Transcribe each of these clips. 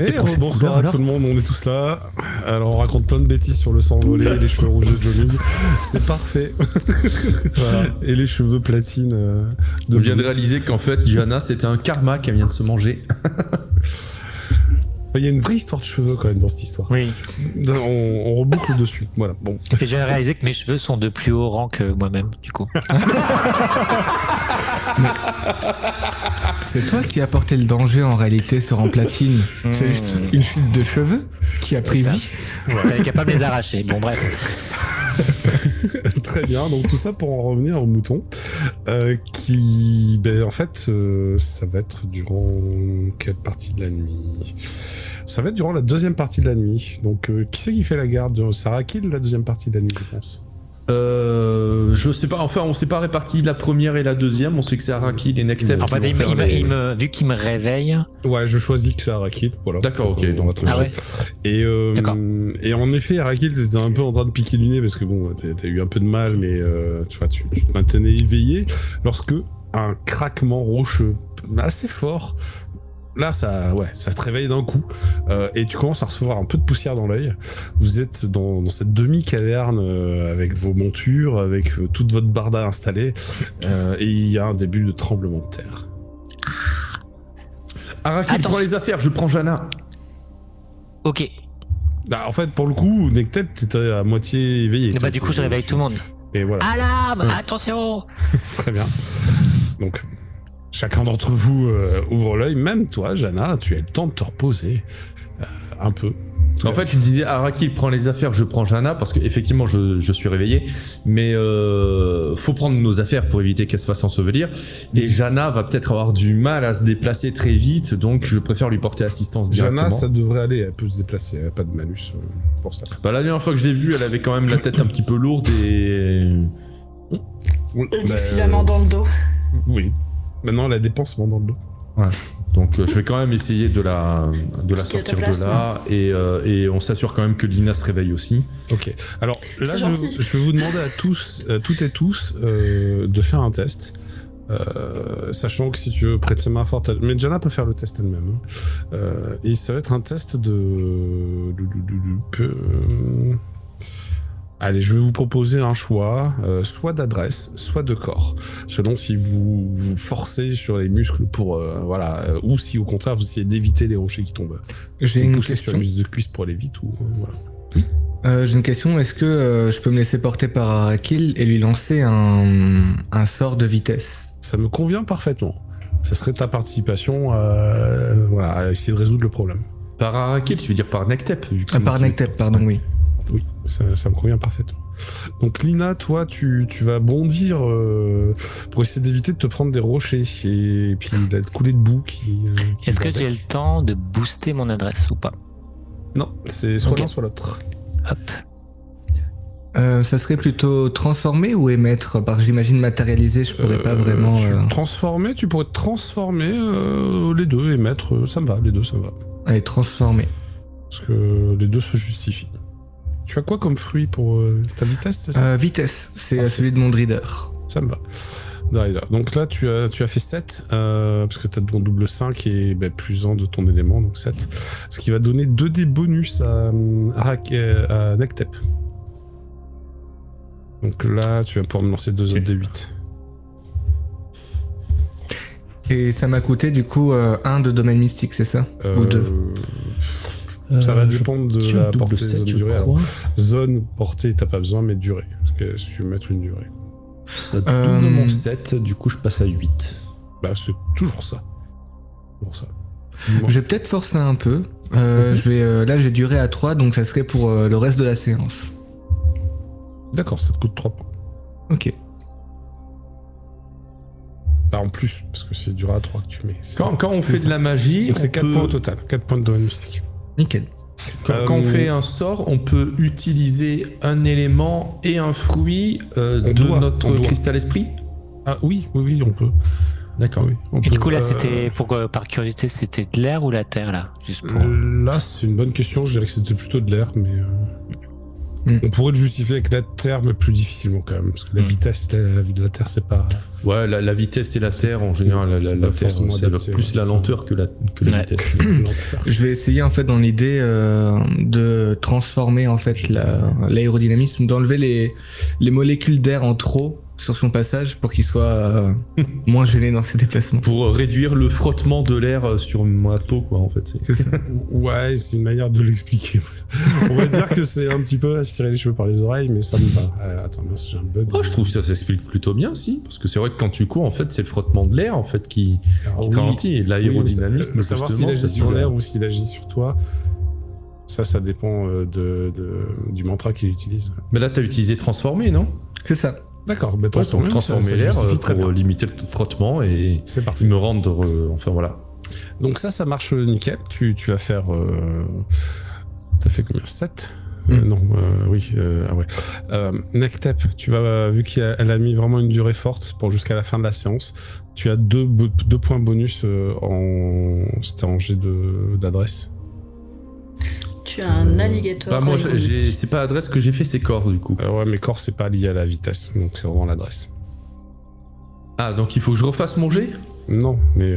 Et bonsoir à tout le monde, on est tous là. Alors on raconte plein de bêtises sur le sang volé, les cheveux rouges de Johnny. C'est parfait. Voilà. Et les cheveux platine. On vient de réaliser qu'en fait, Jana, c'était un karma qu'elle vient de se manger. Il y a une vraie histoire de cheveux quand même dans cette histoire. Oui. On reboucle dessus. Voilà. Bon. Et j'ai réalisé que mes cheveux sont de plus haut rang que moi-même, du coup. C'est toi qui as porté le danger en réalité sur en platine. C'est juste une chute de cheveux qui a pris vie. T'es capable de les arracher. Bon, bref. Très bien, donc tout ça pour en revenir au mouton, qui, en fait, ça va être durant quelle partie de la nuit ? Ça va être durant la deuxième partie de la nuit. Donc, qui c'est qui fait la garde ? C'est Arakil, la deuxième partie de la nuit, je pense. Je sais pas, enfin on s'est pas réparti la première et la deuxième, on sait que c'est Arakil et Nekteb. En fait, vu qu'il me réveille. Ouais, je choisis que c'est Arakil, voilà. D'accord, ok. On va trancher. Ah ouais. Et en effet, Arakil, t'étais un peu en train de piquer du nez parce que bon, t'as eu un peu de mal, mais tu vois, tu te maintenais éveillé lorsque un craquement rocheux assez fort. Là, ça te réveille d'un coup et tu commences à recevoir un peu de poussière dans l'œil. Vous êtes dans cette demi-caverne avec vos montures, avec toute votre barda installée et il y a un début de tremblement de terre. Arakil prend les affaires, je prends Jana. Ok. Bah, en fait, pour le coup, Nekteb, t'étais à moitié éveillé. Bah, du coup, je réveille tout le monde. Et voilà. Alarme, attention. Très bien. Donc, chacun d'entre vous ouvre l'œil, même toi, Jana, tu as le temps de te reposer un peu. En fait, je disais, Arakil prend les affaires, je prends Jana, parce qu'effectivement, je suis réveillé, mais faut prendre nos affaires pour éviter qu'elle se fasse ensevelir. Et Jana va peut-être avoir du mal à se déplacer très vite, donc je préfère lui porter assistance directement. Jana, ça devrait aller, elle peut se déplacer, elle n'a pas de malus pour ça. Bah, la dernière fois que je l'ai vue, elle avait quand même la tête un petit peu lourde et... Et des filaments dans le dos. Oui. Maintenant, elle a des pansements dans le dos. Ouais. Donc, je vais quand même essayer de la sortir de là et on s'assure quand même que Lina se réveille aussi. Ok. Alors là, je vais vous demander à tous, toutes et tous, de faire un test. Sachant que si tu veux prêter main forte, mais Jana peut faire le test elle-même. Et ça va être un test Allez, je vais vous proposer un choix, soit d'adresse, soit de corps, selon si vous vous forcez sur les muscles pour, ou si au contraire vous essayez d'éviter les rochers qui tombent. J'ai une question. Sur les muscles de cuisse pour aller vite ou voilà. Oui. J'ai une question, est-ce que je peux me laisser porter par Arakil et lui lancer un sort de vitesse ? Ça me convient parfaitement. Ça serait ta participation à essayer de résoudre le problème. Par Arakil, tu veux dire par Nekteb ? Par Nekteb, pardon, oui. Oui, ça me convient parfaitement. Donc Lina, toi, tu vas bondir pour essayer d'éviter de te prendre des rochers et puis de couler de boue qui Est-ce que j'ai le temps de booster mon adresse ou pas ? Non, c'est soit l'un soit l'autre. Hop. Ça serait plutôt transformer ou émettre ? Parce que j'imagine matérialiser, je pourrais pas vraiment... Transformer, tu pourrais transformer les deux, émettre, ça me va, les deux ça me va. Allez, transformer. Parce que les deux se justifient. Tu as quoi comme fruit pour ta vitesse, c'est ça ? Vitesse, c'est celui de mon Drider. Ça me va. Drider. Donc là, tu as fait 7, parce que tu as ton double 5 et plus 1 de ton élément, donc 7. Ce qui va donner 2 dés bonus à Nekteb. Donc là, tu vas pouvoir me lancer 2 autres D8. Et ça m'a coûté du coup 1 de domaine mystique, c'est ça ? Ou 2 ? Ça va dépendre de la portée 7, zone durée. Alors, zone, portée, t'as pas besoin, mais durée. Parce que si tu veux mettre une durée. Ça double mon 7, du coup je passe à 8. Bah c'est toujours ça. Je vais peut-être forcer un peu. Là j'ai duré à 3, donc ça serait pour le reste de la séance. D'accord, ça te coûte 3 points. Ok. Bah en plus, parce que c'est duré à 3 que tu mets. Quand on fait de la magie, donc c'est 4 points au total. 4 points de domaine mystique. Nickel. Quand on fait un sort, on peut utiliser un élément et un fruit de notre cristal esprit ? Ah oui, on peut. D'accord. Oui, et du coup là c'était, par curiosité, c'était de l'air ou la terre là ? Juste pour... Là c'est une bonne question, je dirais que c'était plutôt de l'air, mais On pourrait le justifier avec la Terre, mais plus difficilement quand même, parce que la vitesse, la vie de la Terre, c'est pas... Ouais, la vitesse et la Terre, en général, la Terre, c'est plus la lenteur que la vitesse. Je vais essayer en fait dans l'idée de transformer en fait l'aérodynamisme, d'enlever les molécules d'air en trop sur son passage pour qu'il soit moins gêné dans ses déplacements. Pour réduire le frottement de l'air sur ma peau, quoi, en fait. C'est ça. Ouais, c'est une manière de l'expliquer. On va dire que c'est un petit peu à se tirer les cheveux par les oreilles, mais ça me va. Attends, mince, j'ai un bug. Oh, je trouve que ça s'explique plutôt bien, si. Parce que c'est vrai que quand tu cours, en fait, c'est le frottement de l'air, en fait, qui ralentit. Et l'aérodynamisme, mais savoir s'il agit sur l'air ou s'il agit sur toi, ça dépend du mantra qu'il utilise. Mais là, t'as utilisé transformer, non? C'est ça. D'accord, bah, transformer l'air pour limiter le frottement et c'est parfait. me rendre... enfin, voilà. Donc ça marche nickel. Tu vas faire... T'as fait combien? 7 Non, oui, ah ouais. Nectep, tu vas, vu qu'elle a mis vraiment une durée forte pour jusqu'à la fin de la séance, tu as 2 points bonus c'était en jet d'adresse. Tu as un alligator. Bah moi, c'est pas adresse que j'ai fait, c'est corps, du coup. Ouais, mais corps, c'est pas lié à la vitesse, donc c'est vraiment l'adresse. Ah, donc il faut que je refasse mon jet? Non, mais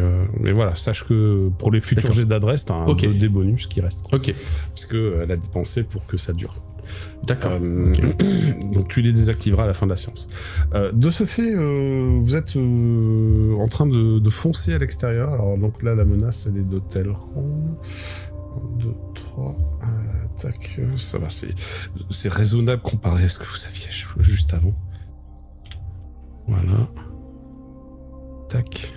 voilà, sache que pour les futurs jets d'adresse, t'as un 2D bonus qui reste. Ok. Parce qu'elle a dépensé pour que ça dure. D'accord. Donc tu les désactiveras à la fin de la séance. De ce fait, vous êtes en train de foncer à l'extérieur. Alors donc là, la menace, elle est de tel rang. 1, 2, 3, tac, ça va, c'est raisonnable comparé à ce que vous saviez juste avant. Voilà. Tac.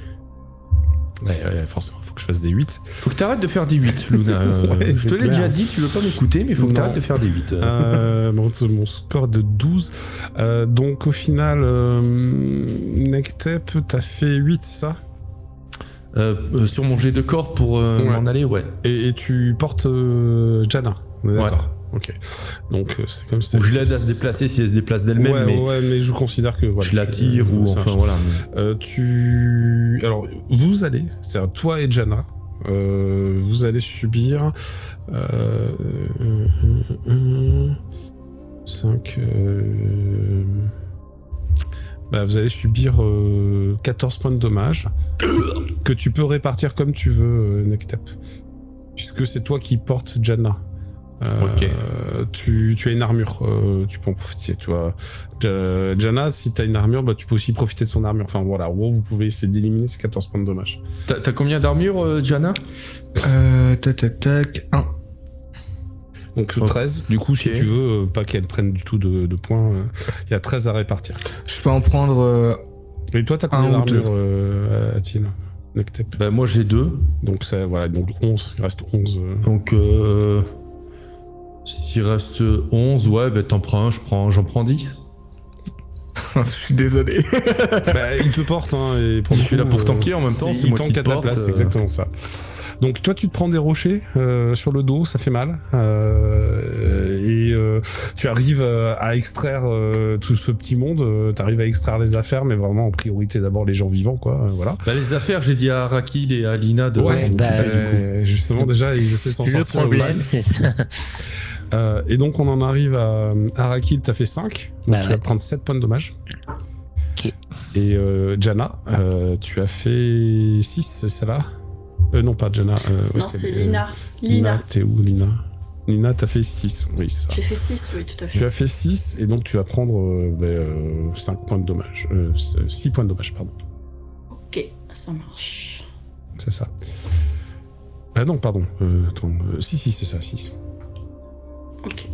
Ouais, forcément, faut que je fasse des 8. Faut que t'arrêtes de faire des 8, Luna. Ouais, je te l'ai déjà dit, tu veux pas m'écouter, mais faut que t'arrêtes de faire des 8. Mon score de 12. Donc au final, Nectep, t'as fait 8, c'est ça? Sur mon jet de corps pour m'en aller, ouais. Et tu portes Jana, on est d'accord. Ok. Donc c'est comme ça. Je l'aide à se déplacer si elle se déplace d'elle-même, mais je considère que voilà, je la tire ou enfin voilà. Alors vous allez, c'est-à-dire toi et Jana, vous allez subir 5. Vous allez subir 14 points de dommages que tu peux répartir comme tu veux, Nectep, puisque c'est toi qui portes Jana. Ok. Tu as une armure, tu peux en profiter, tu vois. Jana, si t'as une armure, tu peux aussi profiter de son armure. Enfin voilà, en gros, vous pouvez essayer d'éliminer ces 14 points de dommages. T'as combien d'armure, Jana? Tac, 1. Donc 13, du coup, si tu veux, pas qu'elle prenne du tout de points, il y a 13 à répartir. Je peux en prendre... Et toi, t'as combien d'armure, Atil, Nectep? Moi, j'ai 2. Donc ça, voilà, donc 11, il reste 11. Donc, s'il reste 11, ouais, t'en prends un, j'en prends 10. Je suis désolé. Il te porte, hein, et je suis là pour tanker en même temps, c'est moi qui te porte. C'est exactement ça. Donc toi, tu te prends des rochers sur le dos, ça fait mal, et tu arrives à extraire tout ce petit monde. T'arrives à extraire les affaires, mais vraiment en priorité d'abord les gens vivants, quoi. Voilà. Les affaires, j'ai dit à Arakil et à Lina de s'en occuper, justement, déjà, ils essaient de s'en sortir. Le problème, c'est ça. Et donc on en arrive à Arakil, t'as fait 5, donc tu vas prendre 7 points de dommage. Ok. Et Jana, tu as fait 6, c'est celle-là? Non, pas Jana. Non, c'est Lina. Lina, t'es où, Lina? Lina, t'as fait 6, oui, ça. J'ai fait 6, oui, tout à fait. Tu as fait 6, et donc tu vas prendre 5 points de dommage. 6 points de dommage, pardon. Ok, ça marche. C'est ça. Non, pardon. Si, c'est ça, 6. Ok.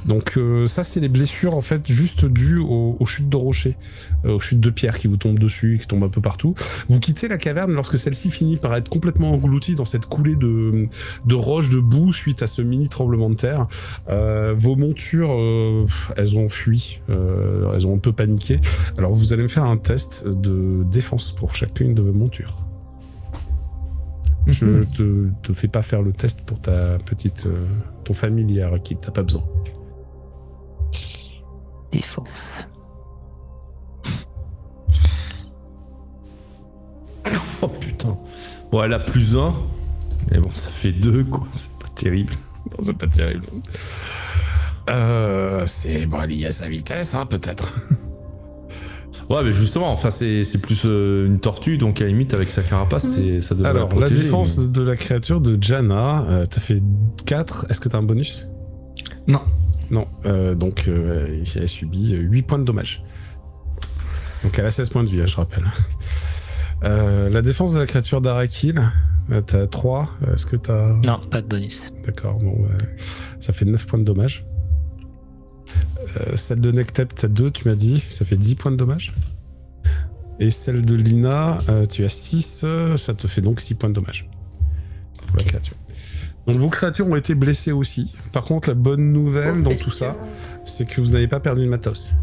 Donc ça, c'est les blessures en fait juste dues aux chutes de rochers, aux chutes de pierres qui vous tombent dessus, qui tombent un peu partout. Vous quittez la caverne lorsque celle-ci finit par être complètement engloutie dans cette coulée de roches, de boue suite à ce mini tremblement de terre. Vos montures, elles ont fui, elles ont un peu paniqué. Alors vous allez me faire un test de défense pour chacune de vos montures. Je te fais pas faire le test pour ta petite... ton familier, qui t'as pas besoin. Défense. Oh putain. Bon, elle a plus 1. Mais bon, ça fait 2, quoi. C'est pas terrible. Non, c'est pas terrible. C'est lié à sa vitesse, hein, peut-être. Ouais, mais justement, enfin, c'est plus une tortue, donc à la limite, avec sa carapace, ça devrait Alors, la protéger. la défense de la créature de Janna, t'as fait 4. Est-ce que t'as un bonus? Non. Non. Donc, elle a subi 8 points de dommage. Donc, elle a 16 points de vie, je rappelle. La défense de la créature d'Arakil, t'as 3. Est-ce que t'as... Non, pas de bonus. D'accord, bon, ça fait 9 points de dommage. Celle de Nektep, t'as 2, tu m'as dit, ça fait 10 points de dommage. Et celle de Lina, tu as 6, ça te fait donc 6 points de dommage. Pour la créature. Donc vos créatures ont été blessées aussi. Par contre, la bonne nouvelle dans tout ça, c'est que vous n'avez pas perdu de matos.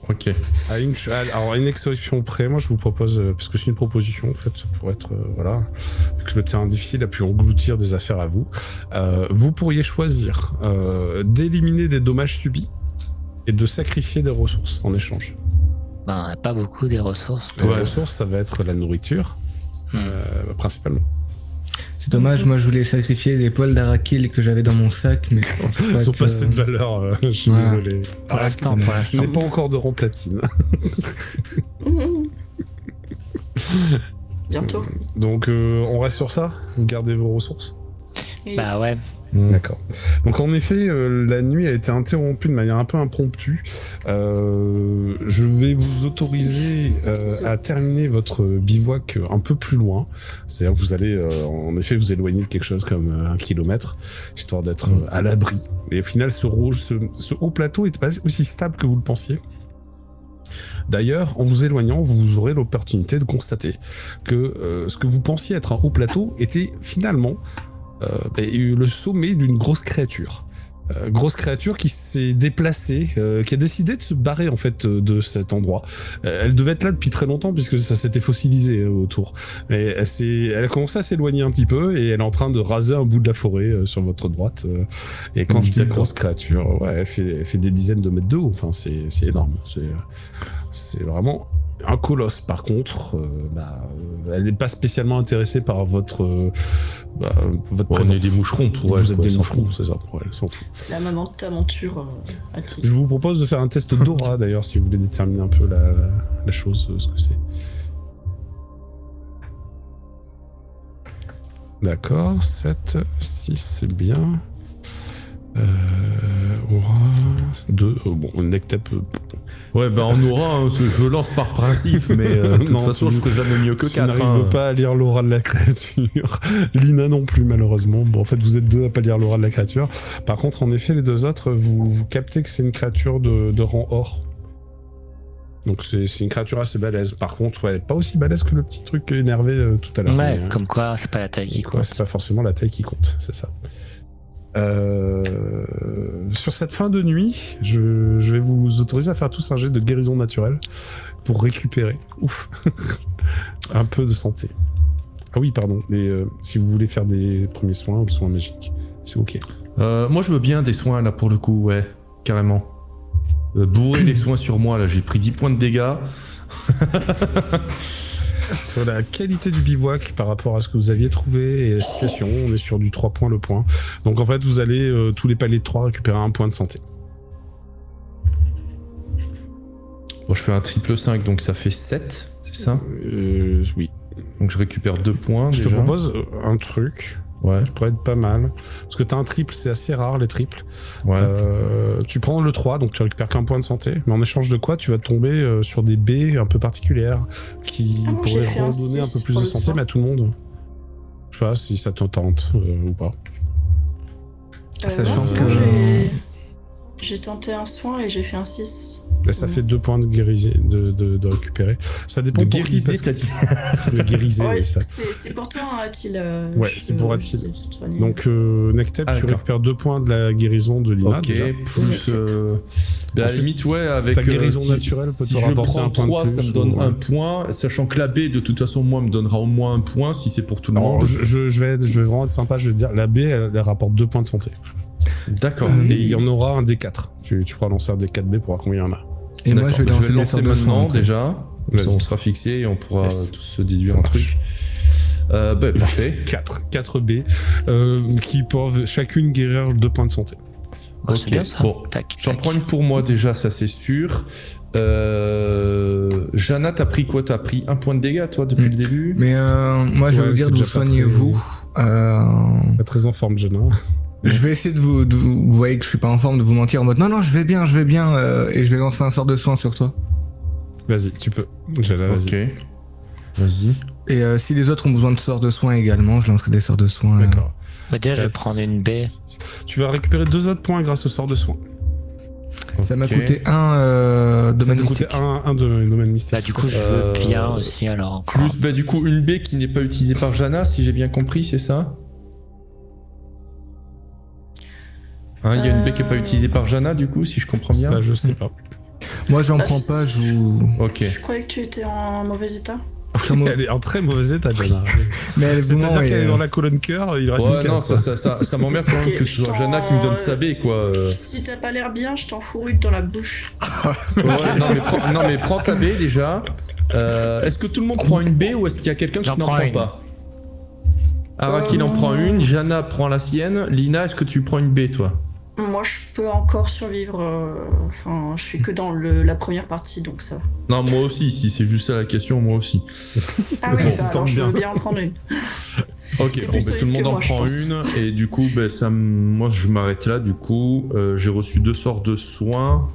Ok. Alors, à une exception près, moi je vous propose, parce que c'est une proposition en fait, pour être, voilà, que le terrain difficile a pu engloutir des affaires à vous, vous pourriez choisir d'éliminer des dommages subis et de sacrifier des ressources en échange. Ben, on n'a pas beaucoup des ressources. Les ressources, ça va être la nourriture, principalement. C'est dommage, moi je voulais sacrifier des poils d'Arakil que j'avais dans mon sac, mais je pense pas Ils ont que... pas cette valeur, je suis désolé. Pour l'instant, Je n'ai pas encore de rang platine. Bientôt. Donc on reste sur ça. Vous gardez vos ressources. Et Bah ouais. D'accord. Donc en effet, la nuit a été interrompue de manière un peu impromptue. Je vais vous autoriser à terminer votre bivouac un peu plus loin. C'est-à-dire que vous allez en effet vous éloigner de quelque chose comme 1 kilomètre, histoire d'être à l'abri. Et au final, ce haut plateau est pas aussi stable que vous le pensiez. D'ailleurs, en vous éloignant, vous aurez l'opportunité de constater que ce que vous pensiez être un haut plateau était finalement le sommet d'une grosse créature. Grosse créature qui s'est déplacée, qui a décidé de se barrer en fait de cet endroit. Elle devait être là depuis très longtemps puisque ça s'était fossilisé autour. Mais elle a commencé à s'éloigner un petit peu et elle est en train de raser un bout de la forêt sur votre droite. Et quand je dis grosse créature, ouais, elle fait des dizaines de mètres de haut. Enfin, c'est énorme. C'est vraiment un colosse. Par contre, elle n'est pas spécialement intéressée par votre présence. On est des moucherons pour elle. Vous êtes des moucherons, c'est ça, pour elle, s'en fout. c'est la maman de ta aventure à ti. Je vous propose de faire un test d'aura d'ailleurs, si vous voulez déterminer un peu la chose, ce que c'est. D'accord, 7, 6, c'est bien. Aura 2, bon, Nektep. Ouais, ben on aura, hein, je lance par principe, mais de toute Non, façon, je ferai jamais mieux que 4. Tu n'arrives pas à lire l'aura de la créature. Lina non plus, malheureusement. Bon, en fait, vous êtes 2 à pas lire l'aura de la créature. Par contre, en effet, les 2 autres, vous captez que c'est une créature de rang or. Donc c'est une créature assez balèze. Par contre, ouais, pas aussi balèze que le petit truc énervé tout à l'heure. Ouais, Mais, comme quoi, c'est pas la taille qui quoi, compte. c'est pas forcément la taille qui compte, c'est ça. Sur cette fin de nuit, je vais vous autoriser à faire tous un jet de guérison naturelle pour récupérer un peu de santé. Ah oui, pardon. Et si vous voulez faire des premiers soins ou des soins magiques, c'est ok. Moi, je veux bien des soins là pour le coup, ouais, carrément. Bourrer les soins sur moi là, j'ai pris 10 points de dégâts. Sur la qualité du bivouac par rapport à ce que vous aviez trouvé et la situation, on est sur du 3 points le point. Donc en fait, vous allez tous les paliers de 3 récupérer 1 point de santé. Bon, je fais un triple 5, donc ça fait 7, c'est ça? Oui. Donc je récupère 2 points Je déjà. te propose un truc. Ouais, Ça pourrait être pas mal. Parce que t'as un triple, c'est assez rare les triples. ouais. Tu prends le 3, donc tu récupères qu'un point de santé. Mais en échange de quoi, tu vas tomber sur des baies un peu particulières qui moi, j'ai pourraient fait un redonner un 6 peu plus pour de le santé, soin. mais à tout le monde. Je sais pas si ça te tente ou pas. Sachant non, que- j'ai tenté un soin et j'ai fait un 6. Et ça fait 2 points de guériser, de récupérer. Ça dépend De pour qui, guériser, parce que- t'as dit. de guériser, Ouais, oui, ça. c'est pour toi, hein, Atil. Ouais, c'est pour Atil. Donc, Nektep, Ah, tu d'accord. récupères 2 points de la guérison de Lina. Ok, déjà. plus. À la Ensuite, limite, ouais, avec. ta guérison naturelle peut si te je rapporter prends un point de 3, ça plus, me donne ou- 1 point, sachant que la baie, de toute façon, moi, me donnera au moins 1 point si c'est pour tout le Alors, monde. je vais vraiment être sympa, je vais te dire, la baie, elle rapporte 2 points de santé. D'accord. Et il y en aura un D4. Tu pourras lancer un D4B pour voir combien il y en a. Et moi, D'accord, je vais lancer, le lancer des sorts de soins, maintenant après. déjà. Comme ça, Vas-y. on sera fixé et on pourra Yes. tous se déduire Ça un marche. truc. Parfait. 4 B qui peuvent chacune guérir 2 points de santé. Oh, c'est Ok, bien ça. bon. Tac, J'en tac. prends une pour moi déjà, ça c'est sûr. Jana, t'as pris quoi? T'as pris 1 point de dégâts toi depuis le début? Mais moi, je vais Ouais, vous dire c'est de vous déjà pas soigner très- vous. Pas très en forme, Jenna. Je vais essayer vous voyez que je suis pas en forme, de vous mentir en mode non, je vais bien, et je vais lancer un sort de soin sur toi. Vas-y, tu peux. Jenna, vas-y. Ok. Vas-y. Et si les autres ont besoin de sorts de soin également, je lancerai des sorts de soin. D'accord. Bah, déjà, je vais Quatre. prendre une baie. Tu vas récupérer 2 autres points grâce au sort de soin. Ça m'a Ok. coûté un Ça domaine t'a coûté mystique. un de domaine mystique. Bah, du coup, je veux bien aussi, alors. Encore. Plus du coup une baie qui n'est pas utilisée par Jana, si j'ai bien compris, c'est ça? Hein, il y a une baie qui n'est pas utilisée par Jana, du coup, si je comprends bien. Ça, je sais pas. Moi, j'en prends pas, je vous. Ok. Je croyais que tu étais en mauvais état. Elle est en très mauvais état, Jenna. Mais C'est-à-dire qu'elle est dans la colonne cœur, il reste Ouais, une non, case. ça m'emmerde quand même Ok, que ce soit je Jana qui me donne sa baie, quoi. Si t'as pas l'air bien, je t'en fourrute dans la bouche. Ouais, non, mais prends ta baie déjà. Est-ce que tout le monde prend une baie ou est-ce qu'il y a quelqu'un qui J'en n'en prends prend une. pas? Arakil en prend une, Jana prend la sienne. Lina, est-ce que tu prends une baie, toi? Moi, je peux encore survivre. Enfin, je suis que dans la première partie, donc ça va. Non, moi aussi, si c'est juste ça la question, moi aussi. Ah oui, Attends, bah, alors je veux bien. bien en prendre une. Ok, T'es bon, plus ben, tout le solide monde que en moi, je prend pense. une, et du coup, ben, moi je m'arrête là, du coup, j'ai reçu 2 sorts de soins.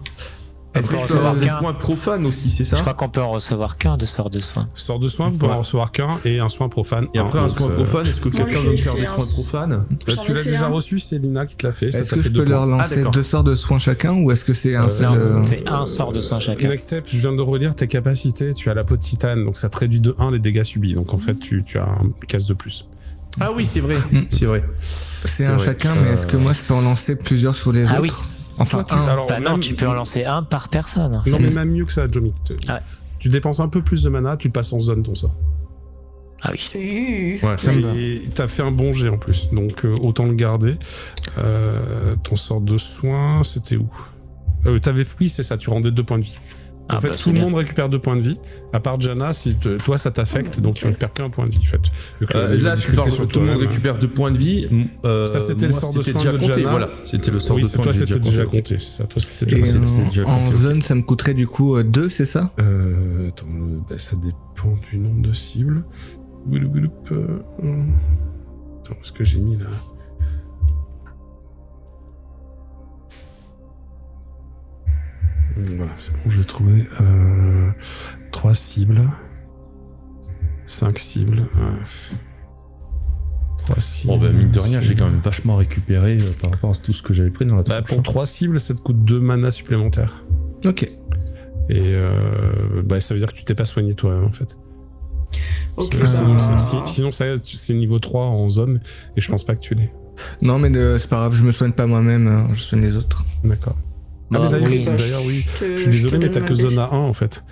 Est-ce Après, que je je peux peux avoir des qu'un soins profanes aussi, c'est Je ça? crois qu'on peut en recevoir qu'un de sort de soin. Sort de soin, vous pouvez en recevoir qu'un et un soin profane. Et après, un Donc, soin profane, est-ce que Moi, quelqu'un j'ai veut me faire fait des un soins s- profanes? J'en Tu ai l'as fait déjà un. reçu, c'est Lina qui te l'a fait. Ça Est-ce t'a que fait je 2 peux leur points. lancer d'accord. 2 sorts de soin chacun ou est-ce que c'est un seul Non, c'est un sort de soin chacun. Next step, je viens de relire tes capacités. Tu as la peau de titane, donc ça te réduit de 1 les dégâts subis. Donc en fait, tu as un case de plus. Ah oui, c'est vrai, Mm. c'est vrai. C'est un vrai. chacun, mais est-ce que moi je peux en lancer plusieurs sur les Ah autres? Enfin, Toi, un. alors, Bah non, même- tu peux en lancer un par personne. en Non, fait. mais même mieux que ça, Jomi. Ah. Tu dépenses un peu plus de mana, tu le passes en zone ton sort. Ah oui. Ouais, Ça me va. et t'as fait un bon jet en plus, donc autant le garder. Ton sort de soin, c'était où? Oui, c'est ça, tu rendais 2 points de vie. En Ah fait, bah, tout c'est le bien. monde récupère 2 points de vie, à part Jana, si toi ça t'affecte, donc tu récupères qu'un point de vie en fait. Vu que les Là, tu difficultés parles, sur tout le monde toi-même, récupère 2 points de vie. Ça, c'était le moi, sort de c'était soin déjà de compté, Jana. voilà. C'était le sort Oui, de c'est soin toi que j'ai c'était déjà compté. compté, c'est ça. Toi c'était Et déjà compté. c'est déjà en compté, ok. zone, ça me coûterait du coup 2, c'est ça? Attends, ça dépend du nombre de cibles. Attends, ce que j'ai mis là. Voilà, c'est bon, je l'ai trouvé. 3 cibles. 5 cibles. 3 cibles. Bon, bah, mine de rien, j'ai quand même vachement récupéré par rapport à tout ce que j'avais pris dans la Bah, tronche. pour 3 cibles, ça te coûte 2 mana supplémentaires. Ok. Et ça veut dire que tu t'es pas soigné toi-même en fait. Ok, Sinon, bah, sinon, c'est niveau 3 en zone, et je pense pas que tu l'aies. Non, mais c'est pas grave, je me soigne pas moi-même, je soigne les autres. D'accord. Bah, mais d'ailleurs, oui. d'ailleurs, oui. te- Je suis désolé, te mais donne t'as ma que baie. zone A1 en fait.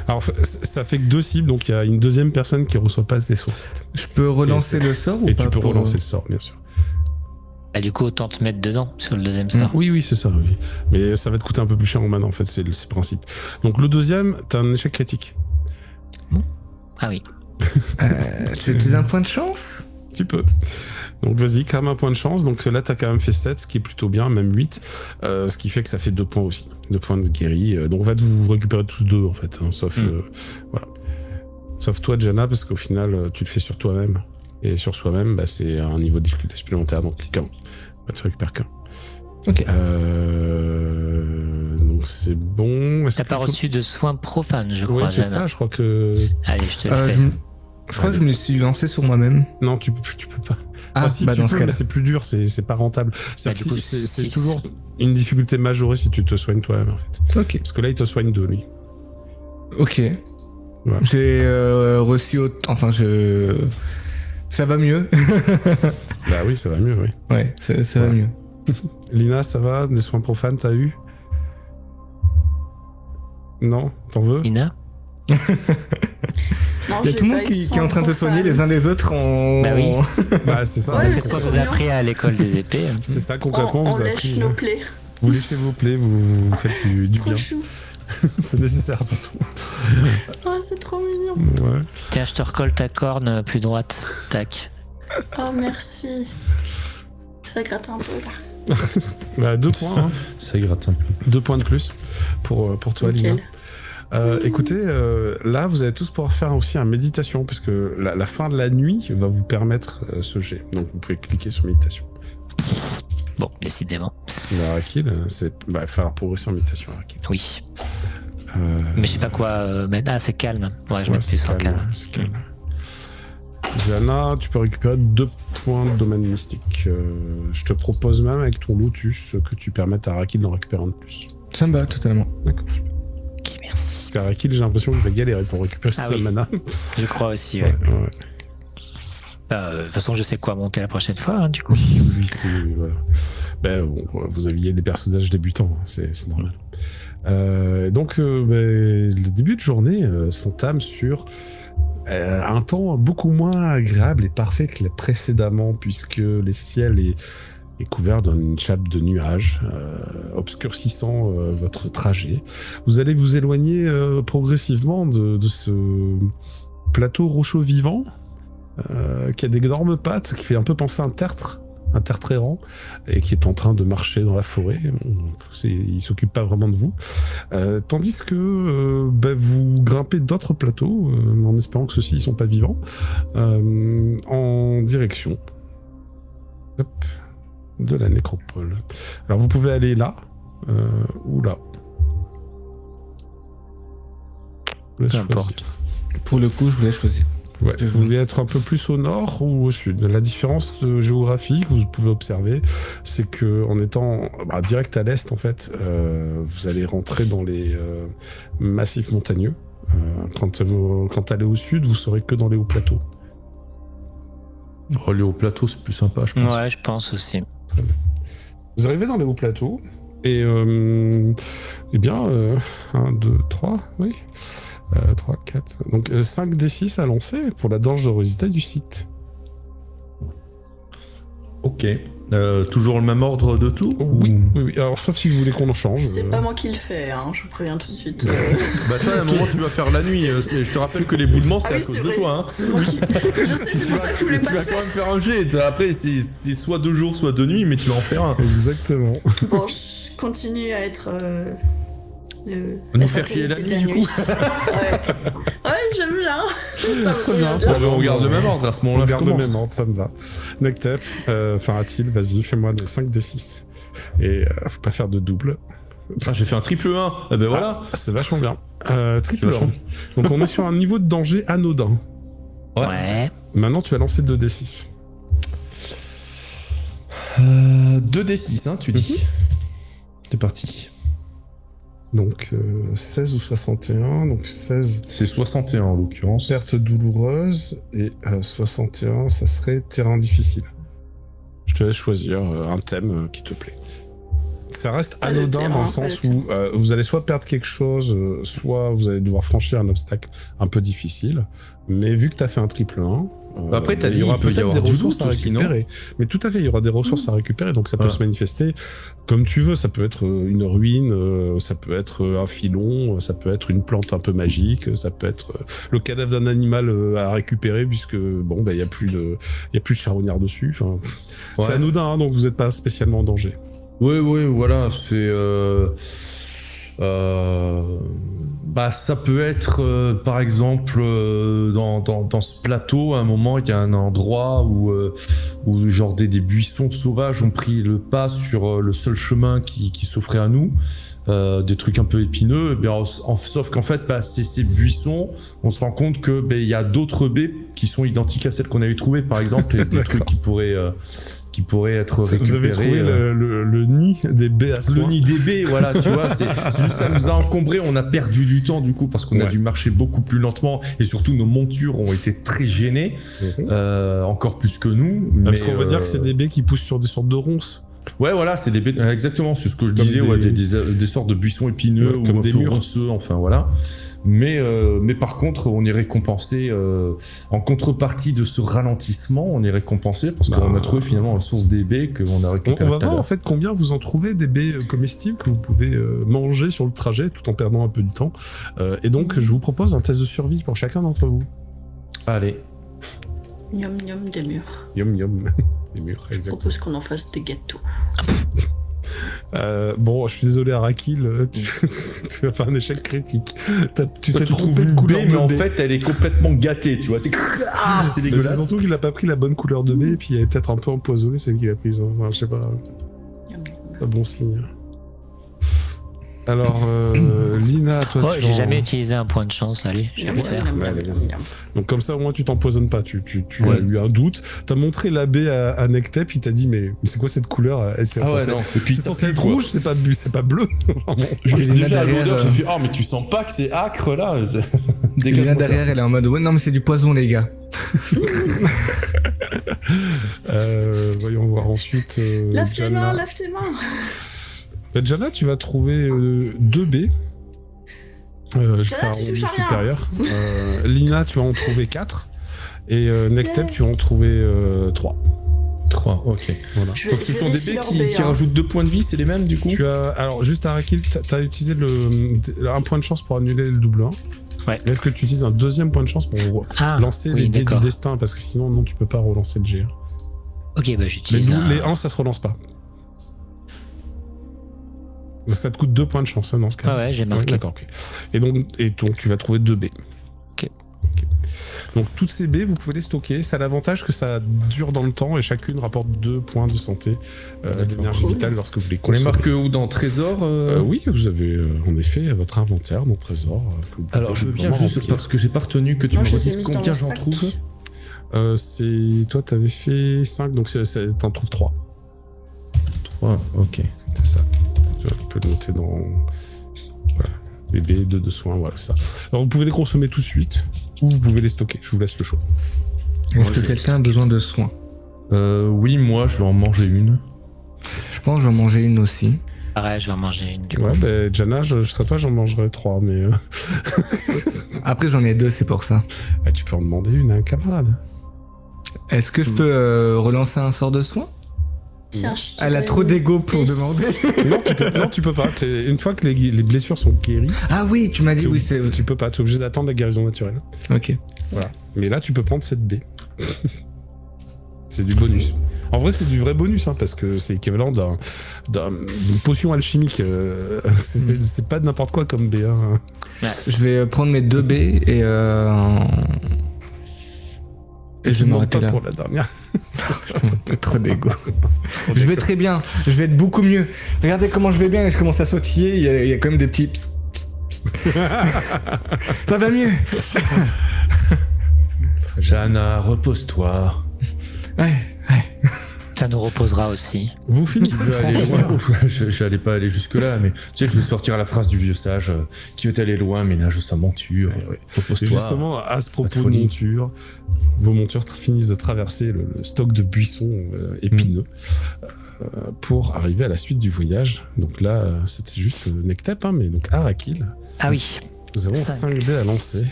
Alors, ça fait que 2 cibles, donc il y a une deuxième personne qui reçoit pas des soins. Je peux relancer le sort ou Et pas tu peux pour- relancer le sort, bien sûr. Bah, du coup, autant te mettre dedans sur le deuxième sort. Oui, c'est ça, oui. Mais ça va te coûter un peu plus cher en mana, en fait, c'est le principe. Donc, le deuxième, t'as un échec critique. Ah oui. Tu utilises un point de chance? Tu peux. Donc, vas-y, crame un point de chance. Donc, là, t'as quand même fait 7, ce qui est plutôt bien, même 8. Ce qui fait que ça fait 2 points aussi. 2 points de guéri. Donc, en fait, vous récupérez tous 2, en fait, hein, sauf... voilà. Sauf toi, Jana, parce qu'au final, tu le fais sur toi-même. Et sur soi-même, bah, c'est un niveau de difficulté supplémentaire, donc qu'un. Bah, tu récupères qu'un. Ok. Donc c'est bon. Est-ce T'as que pas tout- reçu de soins profanes, je Oui, crois, c'est Jana. ça, je crois que... Allez, je te le Euh, fais. je crois que je me suis lancé sur moi-même. Non, tu peux pas. Ah, Enfin, si, bah tu dans peux, ce cas-là. mais c'est plus dur, c'est pas rentable. Bah, du coup, C'est six. toujours une difficulté majorée si tu te soignes toi-même, en fait. Ok. Parce que là, il te soigne 2, lui. Ok. Voilà. J'ai reçu Enfin, ça va mieux. Bah oui, ça va mieux, oui. Ouais, ça va Ouais. mieux. Lina, ça va? Des soins profanes, t'as eu? Non? T'en veux? Ina Non, Il y a j'ai tout le monde pas eu qui est en soin train de se soigner profane. les uns des autres en... Bah oui. Bah c'est ça. Ouais, mais C'est ce c'est qu'on trop nous a bien. appris à l'école des épées. C'est ça, concrètement, On vous avez lèche appris. nos plaies. Vous léchez vos plaies, vous faites du Trop bien. chou. C'est nécessaire surtout. Ah, c'est trop mignon. Ouais. Tiens, je te recolle ta corne plus droite. Tac. Oh, merci. Ça gratte un peu là. Bah, 2 points, hein. Ça gratte un peu. 2 points de plus pour toi, Nickel. Lina. Écoutez, là, vous allez tous pouvoir faire aussi un méditation, parce que la fin de la nuit va vous permettre ce jet. Donc, vous pouvez cliquer sur méditation. Bon, décidément. Arakil, il va falloir progresser en méditation, Arakil. Oui. Mais je sais pas quoi mettre. Ah, c'est calme. Ouais, je mets plus en calme. Ouais, c'est calme. Jana, tu peux récupérer 2 points de domaine mystique. Je te propose même avec ton lotus que tu permettes à Arakil d'en récupérer un de plus. Ça me va totalement. D'accord. Ok, merci. Parce qu'Arakil, j'ai l'impression qu'il va galérer pour récupérer Ah sa oui. mana. Je crois aussi, ouais. Ouais. De toute façon, je sais quoi monter la prochaine fois, hein, du coup. Oui, voilà. Ben, bon, vous aviez des personnages débutants, hein, c'est normal. Donc, le début de journée s'entame sur un temps beaucoup moins agréable et parfait que les précédemment, puisque le ciel est couvert d'une chape de nuages, obscurcissant votre trajet. Vous allez vous éloigner progressivement de ce plateau rocheux vivant, qui a d'énormes pattes, qui fait un peu penser à un tertre errant, et qui est en train de marcher dans la forêt. Il s'occupe pas vraiment de vous. Tandis que vous grimpez d'autres plateaux, en espérant que ceux-ci ne sont pas vivants, en direction de la nécropole. Alors vous pouvez aller là, ou là. Je vous laisse Peu importe. choisir. Pour le coup, je voulais choisir. Ouais. Vous voulez être un peu plus au nord ou au sud? La différence géographique que vous pouvez observer, c'est que en étant direct à l'est, en fait, vous allez rentrer dans les massifs montagneux. Quand allez au sud, vous serez que dans les hauts plateaux. Oh, les hauts plateaux, c'est plus sympa, je pense. Ouais, je pense aussi. Vous arrivez dans les hauts plateaux et 1, 2, 3, oui. 3, 4. Donc 5 D6 à lancer pour la dangerosité du site. Ok. Toujours le même ordre de tout? Oui. Alors sauf si vous voulez qu'on en change. C'est pas moi qui le fais, hein, je vous préviens tout de suite. Bah toi, à un moment, tu vas faire la nuit. Je te rappelle que les boulements, c'est Ah à oui, cause c'est de vrai. toi. Hein. C'est moi qui... Je sais, c'est pour ça que je voulais Tu pas vas le quand faire. même faire un jet. Après, c'est soit 2 jours, soit 2 nuits, mais tu vas en faire un. Exactement. Bon, je continue à être... Nous la faire chier la fatalité nuit, de du coup. Ouais, j'aime bien. Ça me Très bien. convient bien. On garde le même ordre à ce moment-là. On je garde le commence. même ordre, ça me va. Nectep, Atil, vas-y, fais-moi des 5 D6. Et faut pas faire de double. Ah, j'ai fait un triple 1. Eh ben voilà. Ah, c'est vachement bien. Triple C'est vachement- 1. Donc on est sur un niveau de danger anodin. Ouais. Maintenant, tu vas lancer 2 D6. 2d6, hein, tu dis. C'est parti. Donc 16 ou 61. Donc 16, C'est 61 en l'occurrence. perte douloureuse. Et 61, ça serait terrain difficile. Je te laisse choisir un thème qui te plaît. Ça reste Pas le anodin terrain, dans le pas sens le où vous allez soit perdre quelque chose, soit vous allez devoir franchir un obstacle un peu difficile. Mais vu que tu as fait un triple 1, Après, t'as il dit, y aura il peut y peut-être avoir des du ressources loot à aussi, non récupérer. Mais tout à fait, il y aura des ressources à récupérer, donc ça peut Voilà. se manifester comme tu veux. Ça peut être une ruine, ça peut être un filon, ça peut être une plante un peu magique, ça peut être le cadavre d'un animal à récupérer, puisque bon, il y a plus de charognard dessus. Enfin, Ouais. c'est anodin, hein, donc vous n'êtes pas spécialement en danger. Oui, voilà, c'est... ça peut être, par exemple, dans ce plateau, à un moment, il y a un endroit où genre des buissons sauvages ont pris le pas sur le seul chemin qui s'offrait à nous. Des trucs un peu épineux, sauf qu'en fait, ces buissons, on se rend compte que il y a d'autres baies qui sont identiques à celles qu'on avait trouvées, par exemple, et des trucs qui pourraient être récupérés. Vous avez trouvé le nid des baies à soins. Le nid des baies, voilà, tu vois, c'est juste ça nous a encombré, on a perdu du temps du coup parce qu'on a Ouais. dû marcher beaucoup plus lentement et surtout nos montures ont été très gênées, encore plus que nous. Parce qu'on va dire que c'est des baies qui poussent sur des sortes de ronces. Ouais, voilà, c'est des baies, exactement, c'est ce que je Comme disais, des- ouais, des sortes de buissons épineux Ouais, comme ou un des peu murs. ronceux, enfin voilà. Mais par contre, on est récompensé en contrepartie de ce ralentissement, on est récompensé parce qu'on a trouvé finalement la source des baies qu'on a récupéré. On va voir en fait combien vous en trouvez des baies comestibles que vous pouvez manger sur le trajet tout en perdant un peu du temps. Et donc, je vous propose un test de survie pour chacun d'entre vous. Allez. Miam miam des murs. Yum yum. Des murs, Je exactement. propose qu'on en fasse des gâteaux. Bon, je suis désolé, Arakil, tu vas faire un échec critique. Tu t'es trouves trompé de une couleur baie, de mais en baie. fait, elle est complètement gâtée, tu vois. C'est Mais c'est dégueulasse. surtout qu'il a pas pris la bonne couleur de baie, et puis elle est peut-être un peu empoisonnée, celle qu'il a prise. Hein. Enfin, je sais pas. Miam, miam. Pas bon signe. Alors, Lina, toi, Oh, tu j'ai en- jamais utilisé un point de chance, allez, je vais Miam, le miam, faire. miam, Ouais, miam, vas-y. miam. Donc comme ça, au moins, tu t'empoisonnes pas. Tu Ouais. as eu un doute. T'as montré la baie à Nectep, il t'a dit, mais c'est quoi cette couleur? C'est Ah ouais, censé- non. Et puis c'est ça censé pue, être quoi. rouge, c'est pas bleu. Vraiment. Juste Et Lina déjà à derrière, l'odeur, je me suis dit, oh, mais tu sens pas que c'est acre là. Et Dégage là derrière, elle est en mode ouais, non mais c'est du poison les gars. Voyons voir ensuite. Lave tes Jana. mains, lave tes mains. Jana, tu vas trouver 2 baies. Je fais un tu rendu touches à rien. supérieur. Lina, tu vas en trouver 4. Et Nectep, Yeah. tu vas en trouver 3. 3, ok. Voilà. Je Donc ce sont des vérifie baies leur qui baie, hein. rajoutent 2 points de vie, c'est les mêmes du coup. Tu as, alors juste Arakil, t'as utilisé un point de chance pour annuler le double 1. Ouais. Est-ce que tu utilises un deuxième point de chance pour Ah, lancer oui, les dés du d'accord. destin? Parce que sinon, non, tu peux pas relancer le jet. Ok, bah j'utilise Les 1, ça se relance pas. Ça te coûte 2 points de chance, hein, dans ce cas. Ah ouais, j'ai marqué. D'accord, ok. Et donc, tu vas trouver 2 baies. Ok. Donc, toutes ces baies, vous pouvez les stocker. Ça a l'avantage que ça dure dans le temps et chacune rapporte 2 points de santé d'énergie Cool. vitale lorsque vous les On les consommez. marque où dans Trésor Oui, vous avez en effet votre inventaire dans Trésor. Que vous pouvez Alors je veux bien vraiment juste remplir. parce que j'ai pas retenu que tu Moi, me je les ai redises mises dans combien mon j'en sac. trouve. Toi, t'avais fait 5, donc t'en trouves 3. 3, ok. C'est ça. Tu peux le noter dans. Voilà. Bébé, 2 de soins, voilà ça. Alors vous pouvez les consommer tout de suite ou vous pouvez les stocker. Je vous laisse le choix. Est-ce que quelqu'un a besoin de soins? Oui, moi je vais en manger une. Je pense que je vais en manger une aussi. Pareil, je vais en manger une du coup. Ouais, bah, Jana, je serais toi, j'en mangerais 3, mais. Après j'en ai 2, c'est pour ça. Tu peux en demander une à un camarade. Est-ce que je peux relancer un sort de soin? Tiens, je te Elle a donne trop une d'ego pour baie. demander. Non, tu peux pas. Une fois que les blessures sont guéries, Ah oui, tu m'as dit oui, c'est. tu peux pas. Tu es obligé d'attendre la guérison naturelle. Ok. Voilà. Mais là, tu peux prendre cette baie. C'est du bonus. En vrai, c'est du vrai bonus, hein, parce que c'est équivalent d'une potion alchimique. C'est pas de n'importe quoi comme baie. Hein. Je vais prendre mes 2 baies et je vais demande m'arrêter pas là. pour la dernière. Putain, trop d'ego. Je vais très bien, je vais être beaucoup mieux. Regardez comment je vais bien et je commence à sautiller, il y a quand même des petits... psst, psst, psst. Ça va mieux. Jana, repose-toi. Ouais. Ça nous reposera aussi. Vous Je finissez veux aller franchement. loin. J'allais pas aller jusque là, mais tu sais, je vais sortir la phrase du vieux sage qui veut aller loin, ménage sa monture. Et Repose-toi. justement, à ce Pas de propos de folie. monture, vos montures finissent de traverser le stock de buissons épineux pour arriver à la suite du voyage. Donc là, c'était juste Nectep, hein, mais donc Arakil. Ah oui. Nous avons 5. 5 dés à lancer.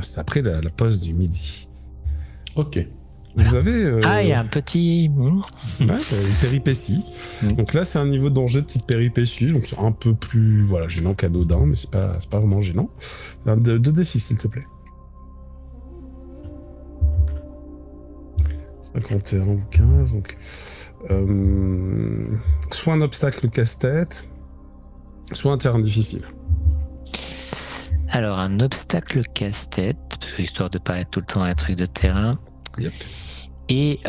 C'est après la pause du midi. Ok. Vous avez Ah, il y a un petit. une péripétie. Mm. Donc là, c'est un niveau de danger de type péripétie. Donc c'est un peu plus gênant qu'anodin, mais c'est pas vraiment gênant. 2d6, s'il te plaît. 51 ou 15. Donc, soit un obstacle casse-tête, soit un terrain difficile. Alors, un obstacle casse-tête, parce que histoire de pas être tout le temps un truc de terrain. Yep. Et